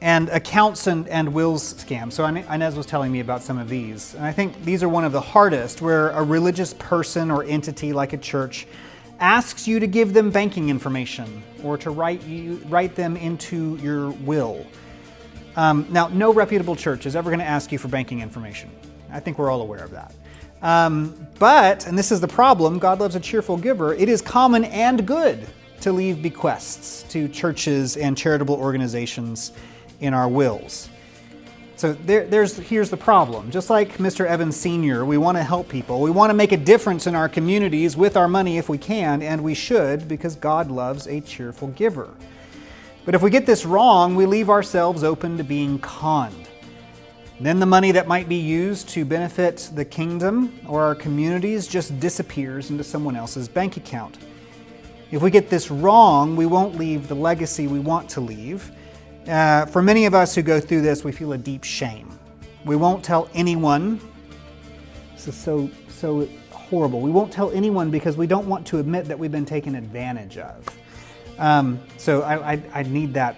And accounts and wills scams. So Inez was telling me about some of these. And I think these are one of the hardest, where a religious person or entity like a church asks you to give them banking information or to write them into your will. Now, no reputable church is ever going to ask you for banking information. I think we're all aware of that. But, and this is the problem, God loves a cheerful giver, it is common and good to leave bequests to churches and charitable organizations in our wills. So here's the problem. Just like Mr. Evans Sr., we want to help people. We want to make a difference in our communities with our money if we can, and we should, because God loves a cheerful giver. But if we get this wrong, we leave ourselves open to being conned. Then the money that might be used to benefit the kingdom or our communities just disappears into someone else's bank account. If we get this wrong, we won't leave the legacy we want to leave. For many of us who go through this, we feel a deep shame. We won't tell anyone. This is so horrible. We won't tell anyone because we don't want to admit that we've been taken advantage of. So I need that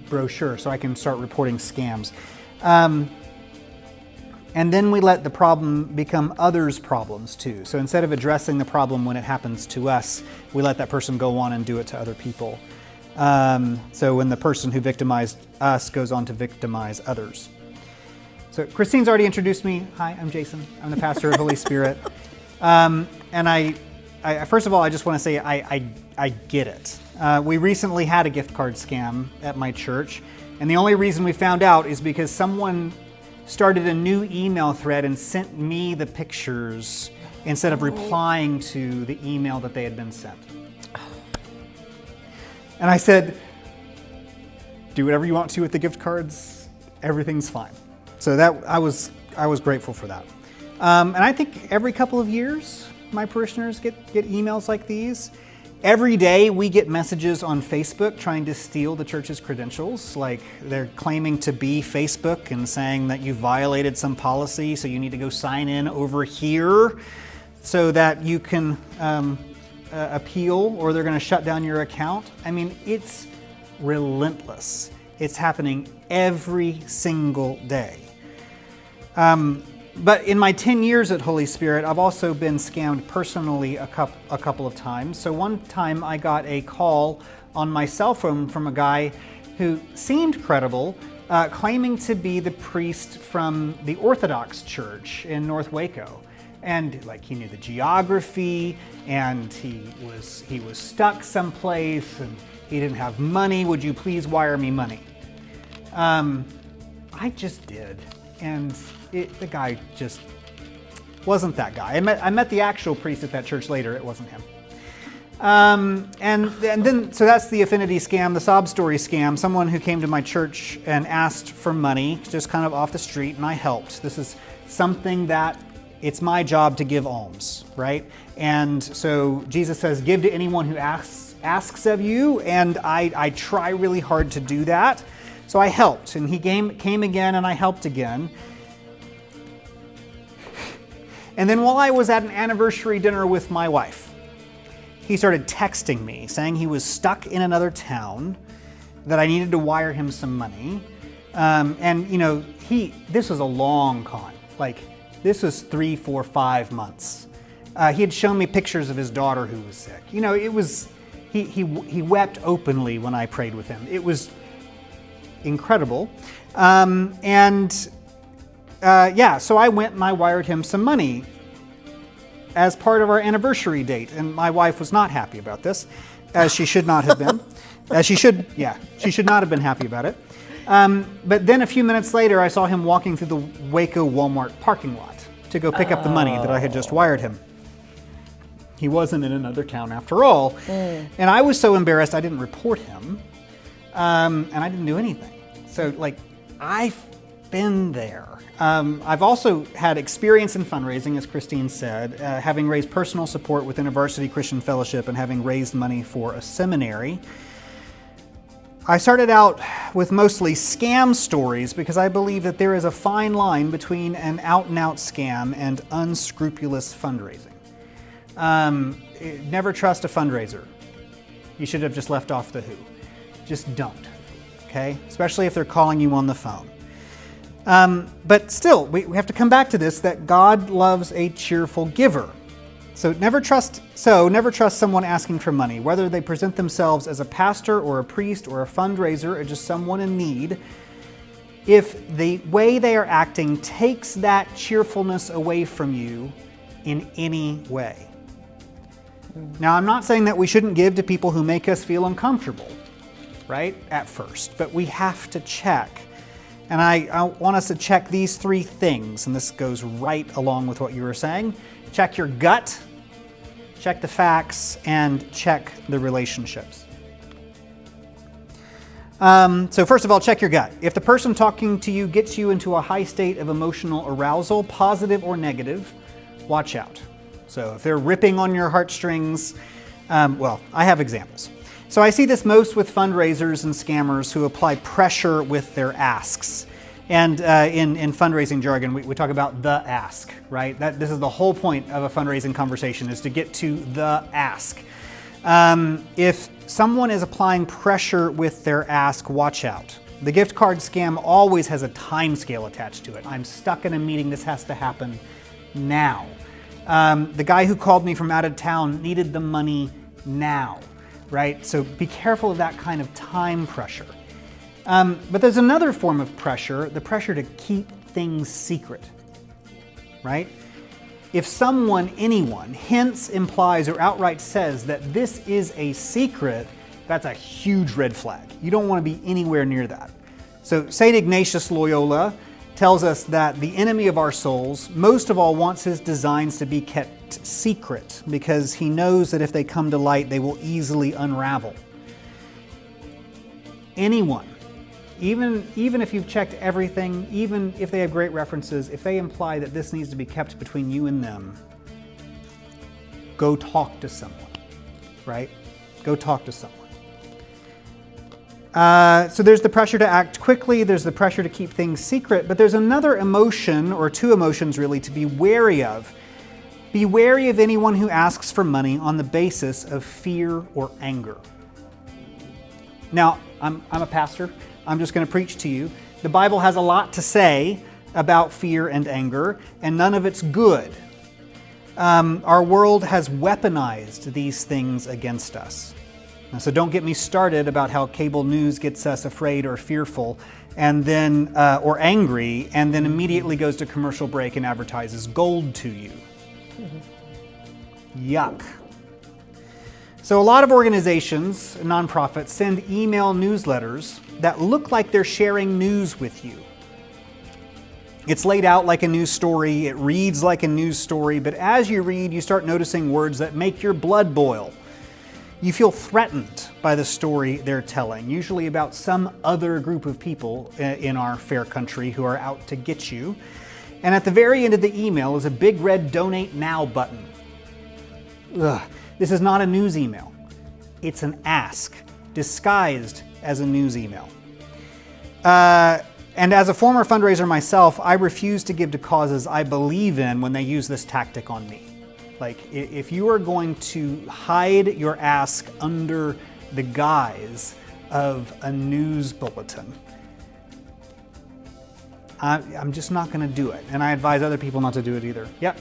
brochure so I can start reporting scams. And then we let the problem become others' problems too. So instead of addressing the problem when it happens to us, we let that person go on and do it to other people. So when the person who victimized us goes on to victimize others. So Christine's already introduced me. Hi, I'm Jason. I'm the pastor of Holy Spirit. And I first of all, I just want to say I get it. We recently had a gift card scam at my church. And the only reason we found out is because someone started a new email thread and sent me the pictures instead of replying to the email that they had been sent. And I said, do whatever you want to with the gift cards. Everything's fine. So that I was grateful for that. And I think every couple of years, my parishioners get emails like these. Every day we get messages on Facebook trying to steal the church's credentials. Like they're claiming to be Facebook and saying that you violated some policy, so you need to go sign in over here so that you can appeal, or they're going to shut down your account. I mean, it's relentless. It's happening every single day. But in my 10 years at Holy Spirit, I've also been scammed personally a couple of times. So one time I got a call on my cell phone from a guy who seemed credible, claiming to be the priest from the Orthodox Church in North Waco. And like he knew the geography, and he was stuck someplace, and he didn't have money. Would you please wire me money? I just did, and the guy just wasn't that guy. I met the actual priest at that church later. It wasn't him. And then, so that's the affinity scam, the sob story scam. Someone who came to my church and asked for money, just kind of off the street, and I helped. This is something that it's my job to give alms, right? And so Jesus says, give to anyone who asks of you, and I try really hard to do that. So I helped, and he came again, and I helped again. And then while I was at an anniversary dinner with my wife, he started texting me saying he was stuck in another town, that I needed to wire him some money. And you know, this was a long con. Like, this was 3, 4, 5 months. He had shown me pictures of his daughter who was sick. You know, it was, he wept openly when I prayed with him. It was incredible. So I went and I wired him some money as part of our anniversary date. And my wife was not happy about this, as she should not have been. She should not have been happy about it. But then a few minutes later, I saw him walking through the Waco Walmart parking lot to go pick up the money that I had just wired him. He wasn't in another town after all. And I was so embarrassed I didn't report him. And I didn't do anything. So like, I've been there. I've also had experience in fundraising, as Christine said, having raised personal support within a varsity Christian fellowship and having raised money for a seminary. I started out with mostly scam stories because I believe that there is a fine line between an out-and-out scam and unscrupulous fundraising. Never trust a fundraiser. You should have just left off the who. Just don't, okay? Especially if they're calling you on the phone. But still, we have to come back to this, that God loves a cheerful giver. So never trust someone asking for money, whether they present themselves as a pastor or a priest or a fundraiser or just someone in need. If the way they are acting takes that cheerfulness away from you in any way. Now, I'm not saying that we shouldn't give to people who make us feel uncomfortable, right, at first, but we have to check. And I want us to check these 3 things, and this goes right along with what you were saying. Check your gut, check the facts, and check the relationships. So first of all, check your gut. If the person talking to you gets you into a high state of emotional arousal, positive or negative, watch out. So if they're ripping on your heartstrings, well, I have examples. So I see this most with fundraisers and scammers who apply pressure with their asks. And in fundraising jargon, we talk about the ask, right? This is the whole point of a fundraising conversation, is to get to the ask. If someone is applying pressure with their ask, watch out. The gift card scam always has a time scale attached to it. I'm stuck in a meeting, this has to happen now. The guy who called me from out of town needed the money now, right? So be careful of that kind of time pressure. But there's another form of pressure, the pressure to keep things secret, right? If someone, anyone, hints, implies, or outright says that this is a secret, that's a huge red flag. You don't want to be anywhere near that. So St. Ignatius Loyola tells us that the enemy of our souls most of all wants his designs to be kept secret because he knows that if they come to light, they will easily unravel. Anyone, even if you've checked everything, even if they have great references, if they imply that this needs to be kept between you and them, go talk to someone, right? Go talk to someone. So there's the pressure to act quickly, there's the pressure to keep things secret, but there's another emotion, or 2 emotions really, to be wary of. Be wary of anyone who asks for money on the basis of fear or anger. Now, I'm a pastor. I'm just going to preach to you. The Bible has a lot to say about fear and anger, and none of it's good. Our world has weaponized these things against us. Now, so don't get me started about how cable news gets us afraid or fearful, and then or angry, and then immediately goes to commercial break and advertises gold to you. Yuck. So a lot of organizations, nonprofits, send email newsletters that look like they're sharing news with you. It's laid out like a news story, it reads like a news story, but as you read, you start noticing words that make your blood boil. You feel threatened by the story they're telling, usually about some other group of people in our fair country who are out to get you. And at the very end of the email is a big red Donate Now button. Ugh. This is not a news email. It's an ask, disguised as a news email. And as a former fundraiser myself, I refuse to give to causes I believe in when they use this tactic on me. Like, if you are going to hide your ask under the guise of a news bulletin, I'm just not going to do it. And I advise other people not to do it either. Yep.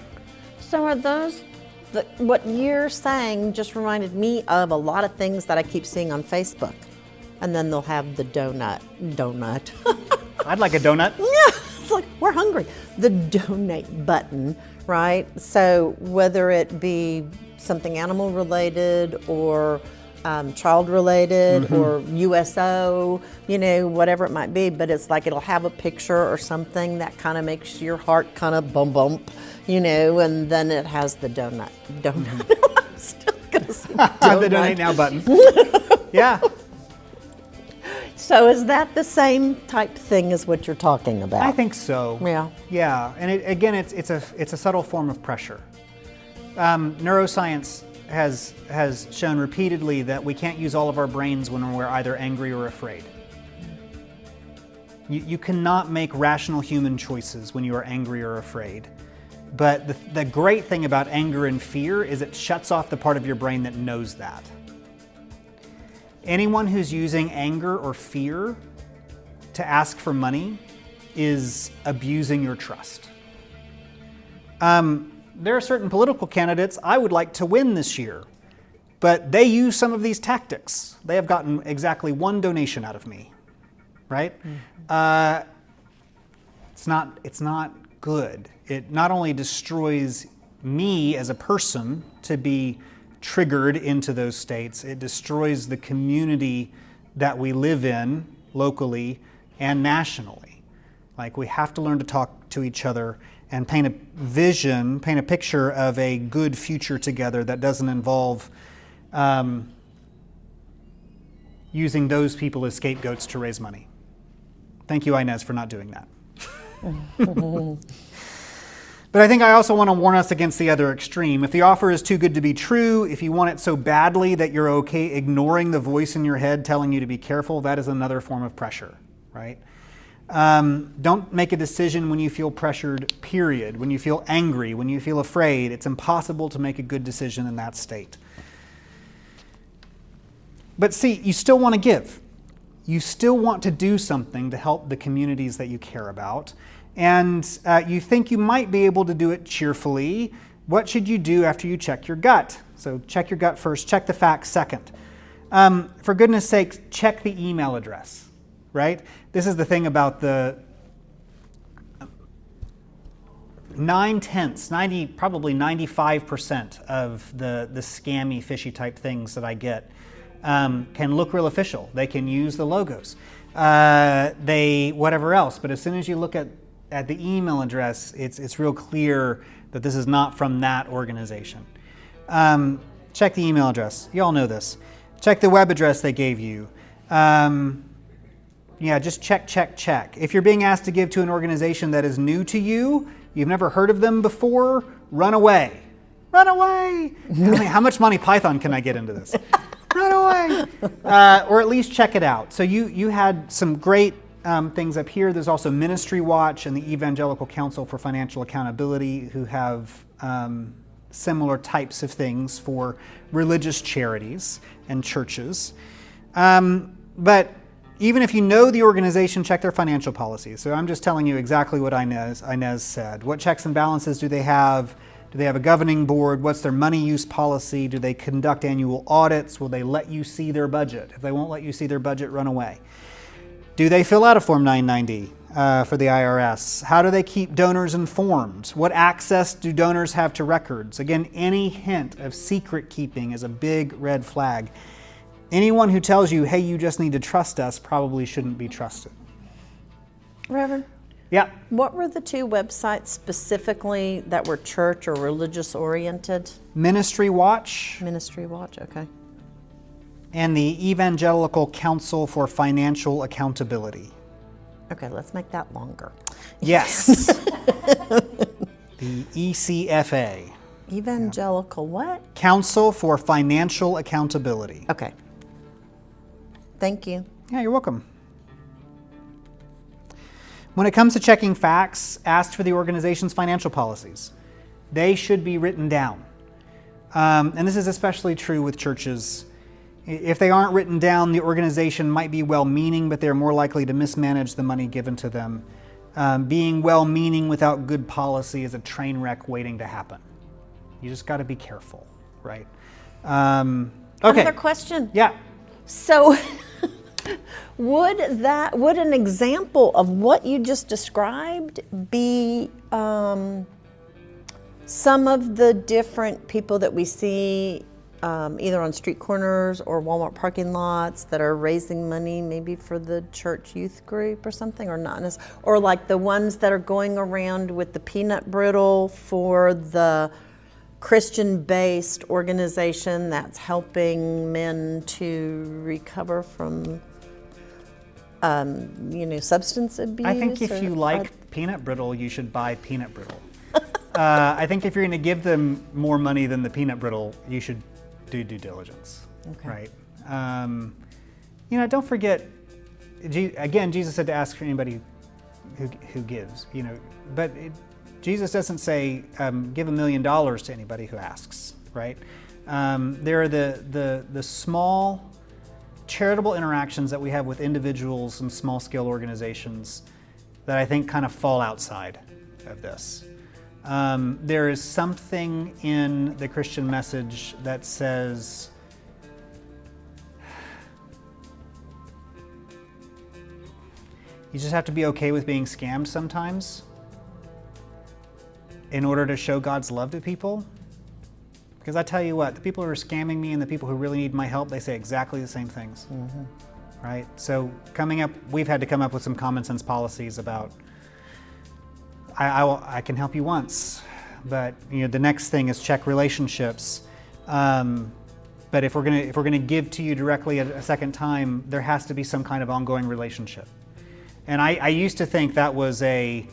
So are those, what you're saying just reminded me of a lot of things that I keep seeing on Facebook. And then they'll have the donut. I'd like a donut. Yeah, it's like, we're hungry. The donate button, right? So whether it be something animal related or child related or USO, whatever it might be, but it's like it'll have a picture or something that kind of makes your heart kind of bump, and then it has the donut. I'm still gonna say donut. The Donate Now button. Yeah. So is that the same type thing as what you're talking about? I think so. Yeah. Yeah, and it's a subtle form of pressure. Neuroscience has shown repeatedly that we can't use all of our brains when we're either angry or afraid. You cannot make rational human choices when you are angry or afraid. But the great thing about anger and fear is it shuts off the part of your brain that knows that. Anyone who's using anger or fear to ask for money is abusing your trust. There are certain political candidates I would like to win this year, but they use some of these tactics. They have gotten exactly one donation out of me, right? It's not good. It not only destroys me as a person to be triggered into those states. It destroys the community that we live in locally and nationally. Like, we have to learn to talk to each other and paint a vision, paint a picture of a good future together that doesn't involve using those people as scapegoats to raise money. Thank you, Inez, for not doing that. But I think I also want to warn us against the other extreme. If the offer is too good to be true, if you want it so badly that you're okay ignoring the voice in your head telling you to be careful, that is another form of pressure, right? Don't make a decision when you feel pressured, period. When you feel angry, when you feel afraid, it's impossible to make a good decision in that state. But see, you still want to give. You still want to do something to help the communities that you care about. And you think you might be able to do it cheerfully. What should you do after you check your gut? So check your gut first, check the facts second. For goodness sake, check the email address, right? This is the thing about the 9/10, probably 95% of the scammy, fishy type things that I get can look real official. They can use the logos, whatever else. But as soon as you look at the email address, it's real clear that this is not from that organization. Check the email address. You all know this. Check the web address they gave you. Just check. If you're being asked to give to an organization that is new to you, you've never heard of them before, run away. Run away! How much Monty Python can I get into this? Run away! Or at least check it out. So you had some great things up here. There's also Ministry Watch and the Evangelical Council for Financial Accountability, who have similar types of things for religious charities and churches. But even if you know the organization, check their financial policies. So I'm just telling you exactly what Inez said. What checks and balances do they have? Do they have a governing board? What's their money use policy? Do they conduct annual audits? Will they let you see their budget? If they won't let you see their budget, run away. Do they fill out a Form 990 for the IRS? How do they keep donors informed? What access do donors have to records? Again, any hint of secret keeping is a big red flag. Anyone who tells you, hey, you just need to trust us, probably shouldn't be trusted. Reverend? Yeah. What were the two websites specifically that were church or religious oriented? Ministry Watch. Ministry Watch, okay. And the Evangelical Council for Financial Accountability. Okay, let's make that longer. Yes. The ECFA. Evangelical what? Council for Financial Accountability. Okay. Thank you. Yeah, you're welcome. When it comes to checking facts, ask for the organization's financial policies. They should be written down. And this is especially true with churches. If they aren't written down, the organization might be well-meaning, but they're more likely to mismanage the money given to them. Being well-meaning without good policy is a train wreck waiting to happen. You just got to be careful, right? Okay. Another question. Yeah. So would an example of what you just described be some of the different people that we see either on street corners or Walmart parking lots that are raising money maybe for the church youth group or something, or not, or like the ones that are going around with the peanut brittle for the Christian-based organization that's helping men to recover from, substance abuse? I think if you like peanut brittle, you should buy peanut brittle. I think if you're going to give them more money than the peanut brittle, you should do due diligence, right? Don't forget, again, Jesus said to ask for anybody who gives, but Jesus doesn't say give $1 million to anybody who asks, right? There are the small charitable interactions that we have with individuals and small-scale organizations that I think kind of fall outside of this. There is something in the Christian message that says, you just have to be okay with being scammed sometimes in order to show God's love to people. Because I tell you what, the people who are scamming me and the people who really need my help, they say exactly the same things, right? So we've had to come up with some common sense policies about, I can help you once, but the next thing is check relationships. But if we're gonna give to you directly a second time, there has to be some kind of ongoing relationship. And I used to think that was a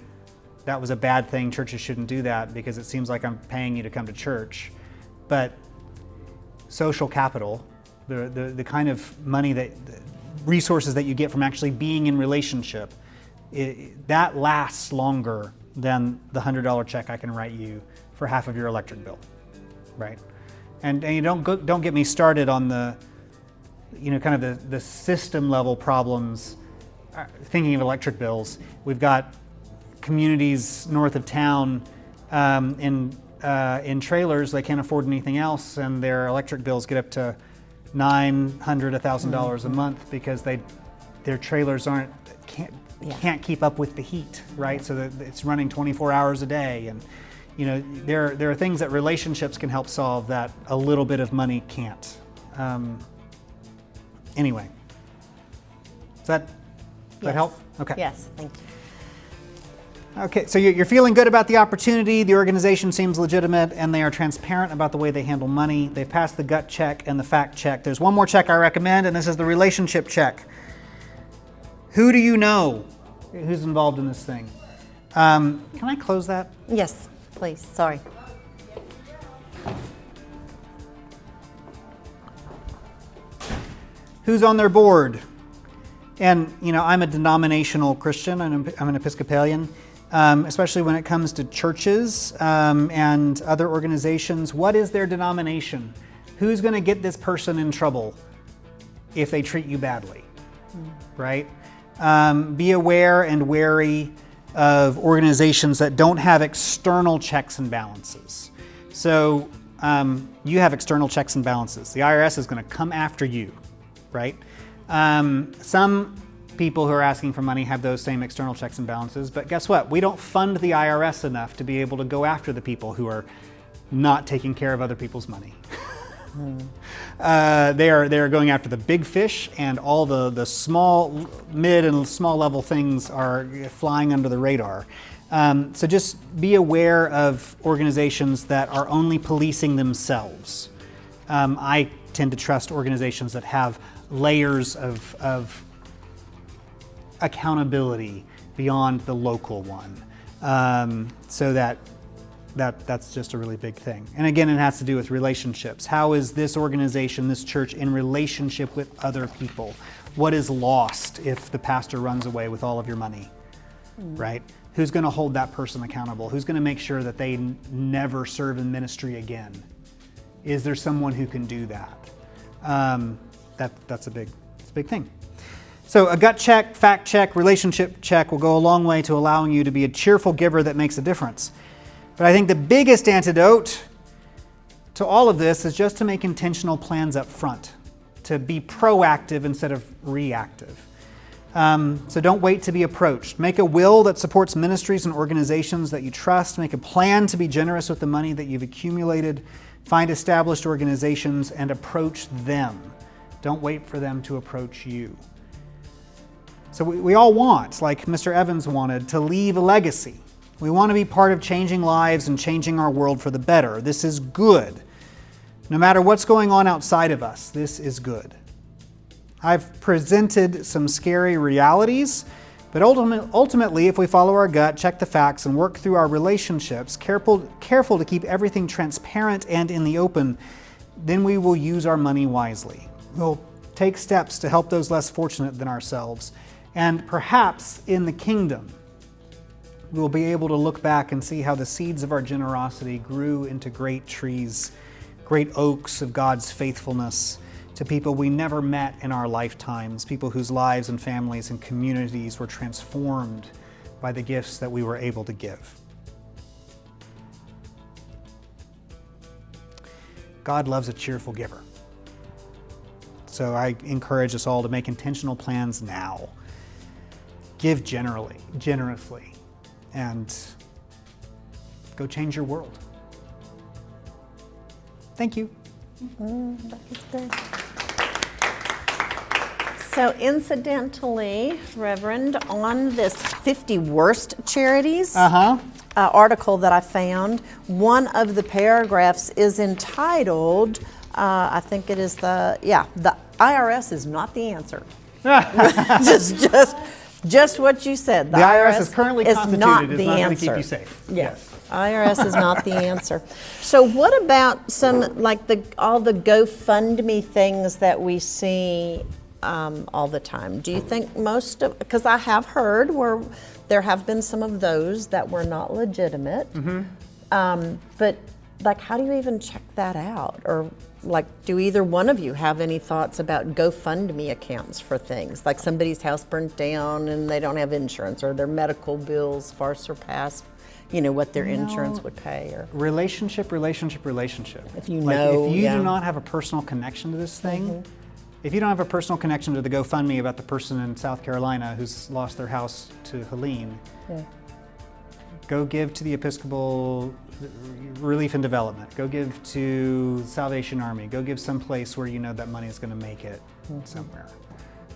bad thing. Churches shouldn't do that because it seems like I'm paying you to come to church. But social capital, the kind of money resources that you get from actually being in relationship, that lasts longer than the $100 check I can write you for half of your electric bill, right? And you don't get me started on the kind of the system level problems. Thinking of electric bills, we've got communities north of town in trailers. They can't afford anything else, and their electric bills get up to $900, $1,000 a month because their trailers can't keep up with the heat, right? So that it's running 24 hours a day, and there are things that relationships can help solve that a little bit of money can't. Anyway, does that help? Okay. Yes, thank you. Okay, so you're feeling good about the opportunity, the organization seems legitimate, and they are transparent about the way they handle money. They've passed the gut check and the fact check. There's one more check I recommend, and this is the relationship check. Who do you know who's involved in this thing? Can I close that? Yes, please, sorry. Who's on their board? And, I'm a denominational Christian, I'm an Episcopalian, especially when it comes to churches and other organizations. What is their denomination? Who's going to get this person in trouble if they treat you badly, right? Be aware and wary of organizations that don't have external checks and balances. So you have external checks and balances. The IRS is going to come after you, right? Some people who are asking for money have those same external checks and balances, but guess what? We don't fund the IRS enough to be able to go after the people who are not taking care of other people's money. They are going after the big fish, and all the small, mid and small level things are flying under the radar. So just be aware of organizations that are only policing themselves. I tend to trust organizations that have layers of accountability beyond the local one, so that's just a really big thing. And again, it has to do with relationships. How is this organization, this church, in relationship with other people? What is lost if the pastor runs away with all of your money, right? Who's going to hold that person accountable? Who's going to make sure that they never serve in ministry again? Is there someone who can do that? That's a big thing. So a gut check, fact check, relationship check will go a long way to allowing you to be a cheerful giver that makes a difference. But I think the biggest antidote to all of this is just to make intentional plans up front, to be proactive instead of reactive. So don't wait to be approached. Make a will that supports ministries and organizations that you trust. Make a plan to be generous with the money that you've accumulated. Find established organizations and approach them. Don't wait for them to approach you. So we all want, like Mr. Evans wanted, to leave a legacy. We want to be part of changing lives and changing our world for the better. This is good. No matter what's going on outside of us, this is good. I've presented some scary realities, but ultimately, if we follow our gut, check the facts, and work through our relationships, careful to keep everything transparent and in the open, then we will use our money wisely. We'll take steps to help those less fortunate than ourselves. And perhaps in the kingdom, we'll be able to look back and see how the seeds of our generosity grew into great trees, great oaks of God's faithfulness to people we never met in our lifetimes, people whose lives and families and communities were transformed by the gifts that we were able to give. God loves a cheerful giver. So I encourage us all to make intentional plans now. Give generously, and go change your world. Thank you. That's good. So incidentally, Reverend, on this 50 worst charities article that I found, one of the paragraphs is entitled, I think it is the IRS is not the answer. just what you said. The IRS is currently constituted. Not it's the not going to answer. keep you safe. Yes. IRS is not the answer. So what about some, like all the GoFundMe things that we see all the time? Do you think most of, because I have heard where there have been some of those that were not legitimate, but like how do you even check that out? Or like, do either one of you have any thoughts about GoFundMe accounts for things? Like somebody's house burnt down and they don't have insurance, or their medical bills far surpass what their insurance would pay, or Relationship. if you Like, know. if you do not have a personal connection to this thing, if you don't have a personal connection to the GoFundMe about the person in South Carolina who's lost their house to Helene, go give to the Episcopal Relief and Development. Go give to Salvation Army. Go give someplace where you know that money is going to make it somewhere.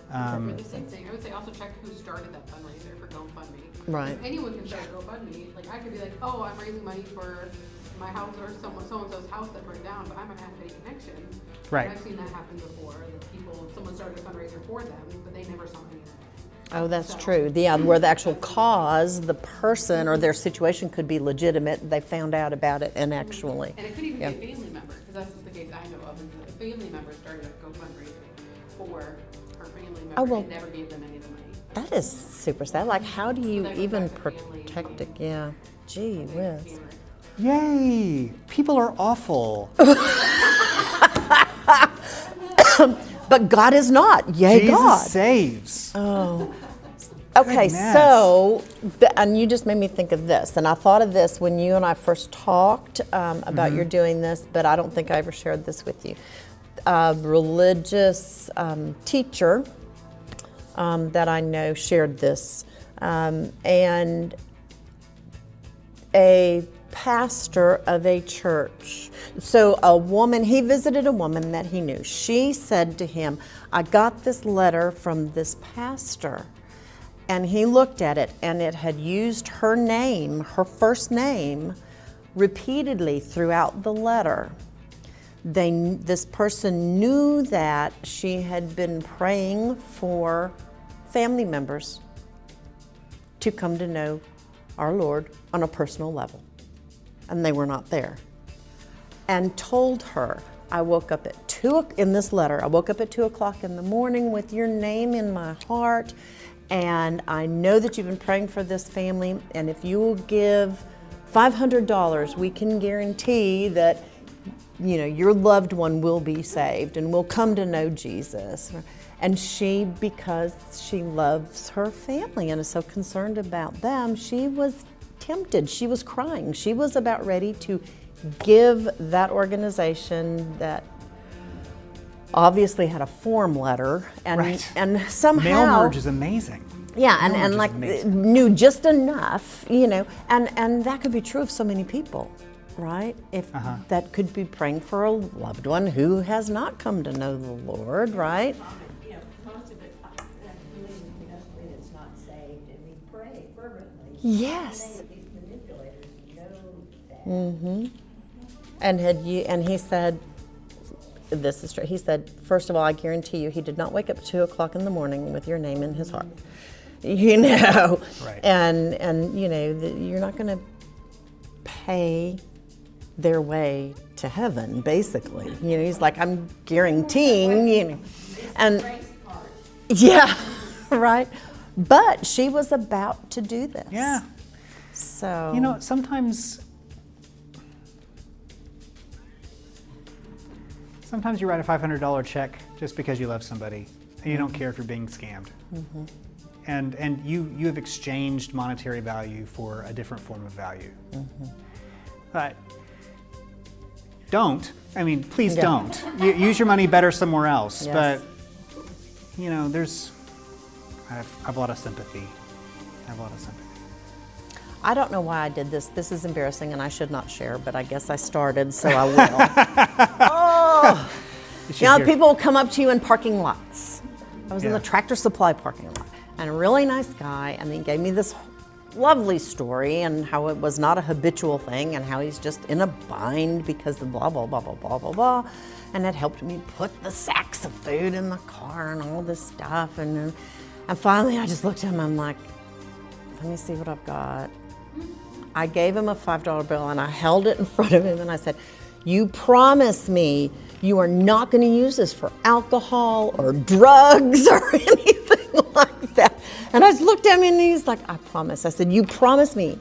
The same thing. I would say also check who started that fundraiser for GoFundMe. Right. If anyone can start GoFundMe. Like I could be like, oh, I'm raising money for my house or so-and-so's house that burned down, but I might have any connection. Right. And I've seen that happen before. That someone started a fundraiser for them, but they never saw anything. Oh, that's true. Where the actual cause, the person or their situation could be legitimate, they found out about it and actually. And it could even be a family member, because that's the case I know of, is that a family member started a GoFundMe for her family member and never gave them any of the money. That is super sad. Like, how do you That goes even back to family protect it? Yeah. Gee whiz. Yay! People are awful. But God is not. Yay, Jesus God. saves. Oh. Okay, Goodness. so, and you just made me think of this, and I thought of this when you and I first talked about your doing this, but I don't think I ever shared this with you. A religious teacher that I know shared this, and a pastor of a church. So he visited a woman that he knew. She said to him, I got this letter from this pastor. And he looked at it, and it had used her name, her first name, repeatedly throughout the letter. This person knew that she had been praying for family members to come to know our Lord on a personal level. And they were not there. And told her, I woke up at 2 in this letter, I woke up at 2 o'clock in the morning with your name in my heart. And I know that you've been praying for this family, and if you will give $500, we can guarantee that your loved one will be saved and will come to know Jesus. And she, because she loves her family and is so concerned about them, she was tempted. She was crying. She was about ready to give that organization that obviously had a form letter, and somehow Mail merge is amazing. Yeah, and like knew just enough, and that could be true of so many people, right? If that could be praying for a loved one who has not come to know the Lord, right? Most of it, doesn't mean it's not saved, and we pray fervently. Yes. These manipulators know that. And he said, this is true. He said, first of all, I guarantee you, he did not wake up at 2 o'clock in the morning with your name in his heart. Right. And you're not going to pay their way to heaven, basically. He's like, I'm guaranteeing, and yeah, right. But she was about to do this. Yeah. So Sometimes you write a $500 check just because you love somebody, and you don't care if you're being scammed. And you have exchanged monetary value for a different form of value. But please don't. Use your money better somewhere else. Yes. But I have a lot of sympathy. I don't know why I did this. This is embarrassing and I should not share, but I guess I started, so I will. Oh. You know, people will come up to you in parking lots. I was in the Tractor Supply parking lot, and a really nice guy, and he gave me this lovely story and how it was not a habitual thing and how he's just in a bind because of blah, blah, blah, blah, blah, blah, blah. And it helped me put the sacks of food in the car and all this stuff. And finally I just looked at him, I'm like, let me see what I've got. I gave him a $5 bill and I held it in front of him and I said, you promise me you are not going to use this for alcohol or drugs or anything like that. And I just looked at him and he's like, I promise. I said, you promise me,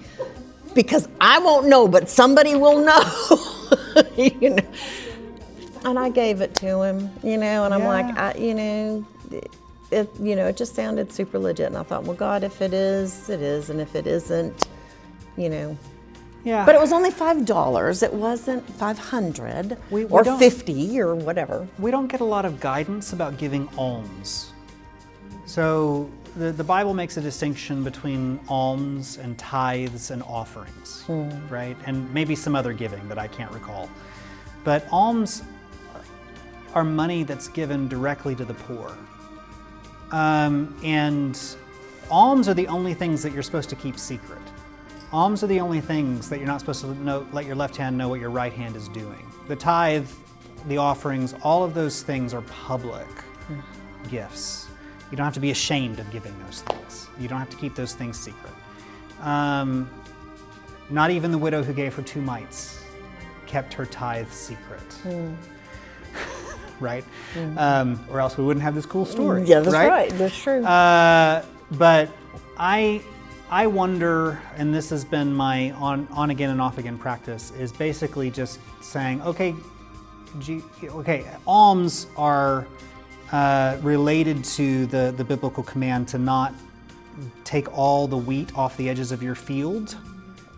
because I won't know, but somebody will know. You know? And I gave it to him, you know, and I'm like, it just sounded super legit. And I thought, well, God, if it is, it is. And if it isn't, you know. Yeah. But it was only $5. It wasn't $500 or $50 or whatever. We don't get a lot of guidance about giving alms. So the Bible makes a distinction between alms and tithes and offerings, right? And maybe some other giving that I can't recall. But alms are money that's given directly to the poor. And alms are the only things that you're supposed to keep secret. Alms are the only things that you're not supposed to let your left hand know what your right hand is doing. The tithe, the offerings, all of those things are public gifts. You don't have to be ashamed of giving those things. You don't have to keep those things secret. Not even the widow who gave her 2 mites kept her tithe secret. Right? Or else we wouldn't have this cool story. Yeah, that's right. That's true. But I wonder, and this has been my on again and off again practice, is basically just saying, okay, alms are related to the biblical command to not take all the wheat off the edges of your field,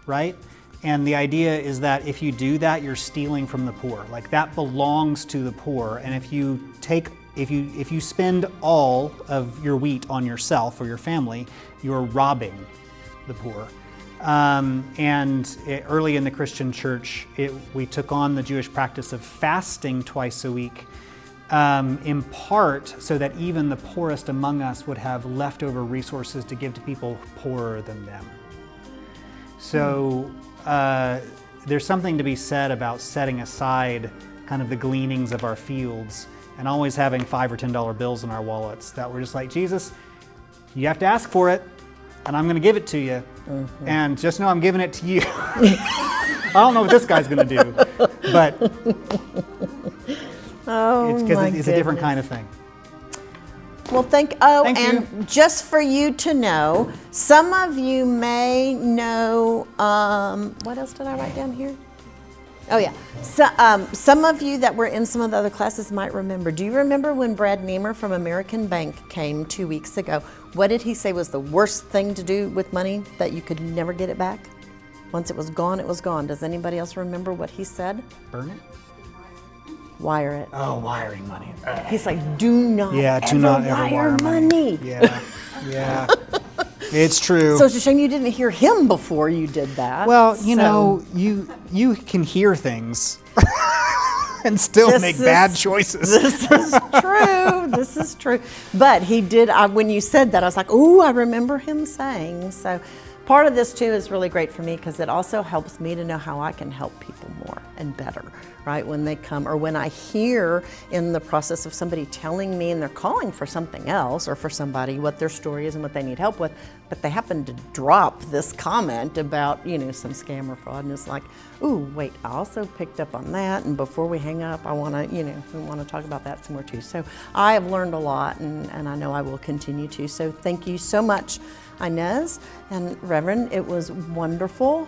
right? And the idea is that if you do that, you're stealing from the poor. Like, that belongs to the poor. And if you spend all of your wheat on yourself or your family, you're robbing the poor. Early in the Christian church, we took on the Jewish practice of fasting twice a week, in part so that even the poorest among us would have leftover resources to give to people poorer than them. So there's something to be said about setting aside kind of the gleanings of our fields and always having $5 or $10 bills in our wallets that we're just like, Jesus, you have to ask for it, and I'm going to give it to you. And just know I'm giving it to you. I don't know what this guy's going to do, but it's because it's a different kind of thing. Well, thank you. Just for you to know, some of you may know, what else did I write down here? Oh yeah, so, some of you that were in some of the other classes might remember. Do you remember when Brad Niemer from American Bank came 2 weeks ago? What did he say was the worst thing to do with money, that you could never get it back? Once it was gone, it was gone. Does anybody else remember what he said? Burn it? Wire it. Oh, wiring money. He's like, do not ever wire money. Yeah. It's true. So it's a shame you didn't hear him before you did that. Well, you know, you can hear things and still make bad choices. This is true. This is true. But he did, when you said that, I was like, ooh, I remember him saying. So part of this too is really great for me because it also helps me to know how I can help people more and better, right? When they come, or when I hear in the process of somebody telling me and they're calling for something else or for somebody what their story is and what they need help with, but they happen to drop this comment about, you know, some scam or fraud, and it's like, ooh, wait, I also picked up on that, and before we hang up, I want to, you know, we want to talk about that some more too. So I have learned a lot, and I know I will continue to. So thank you so much, Inez and Reverend. It was wonderful.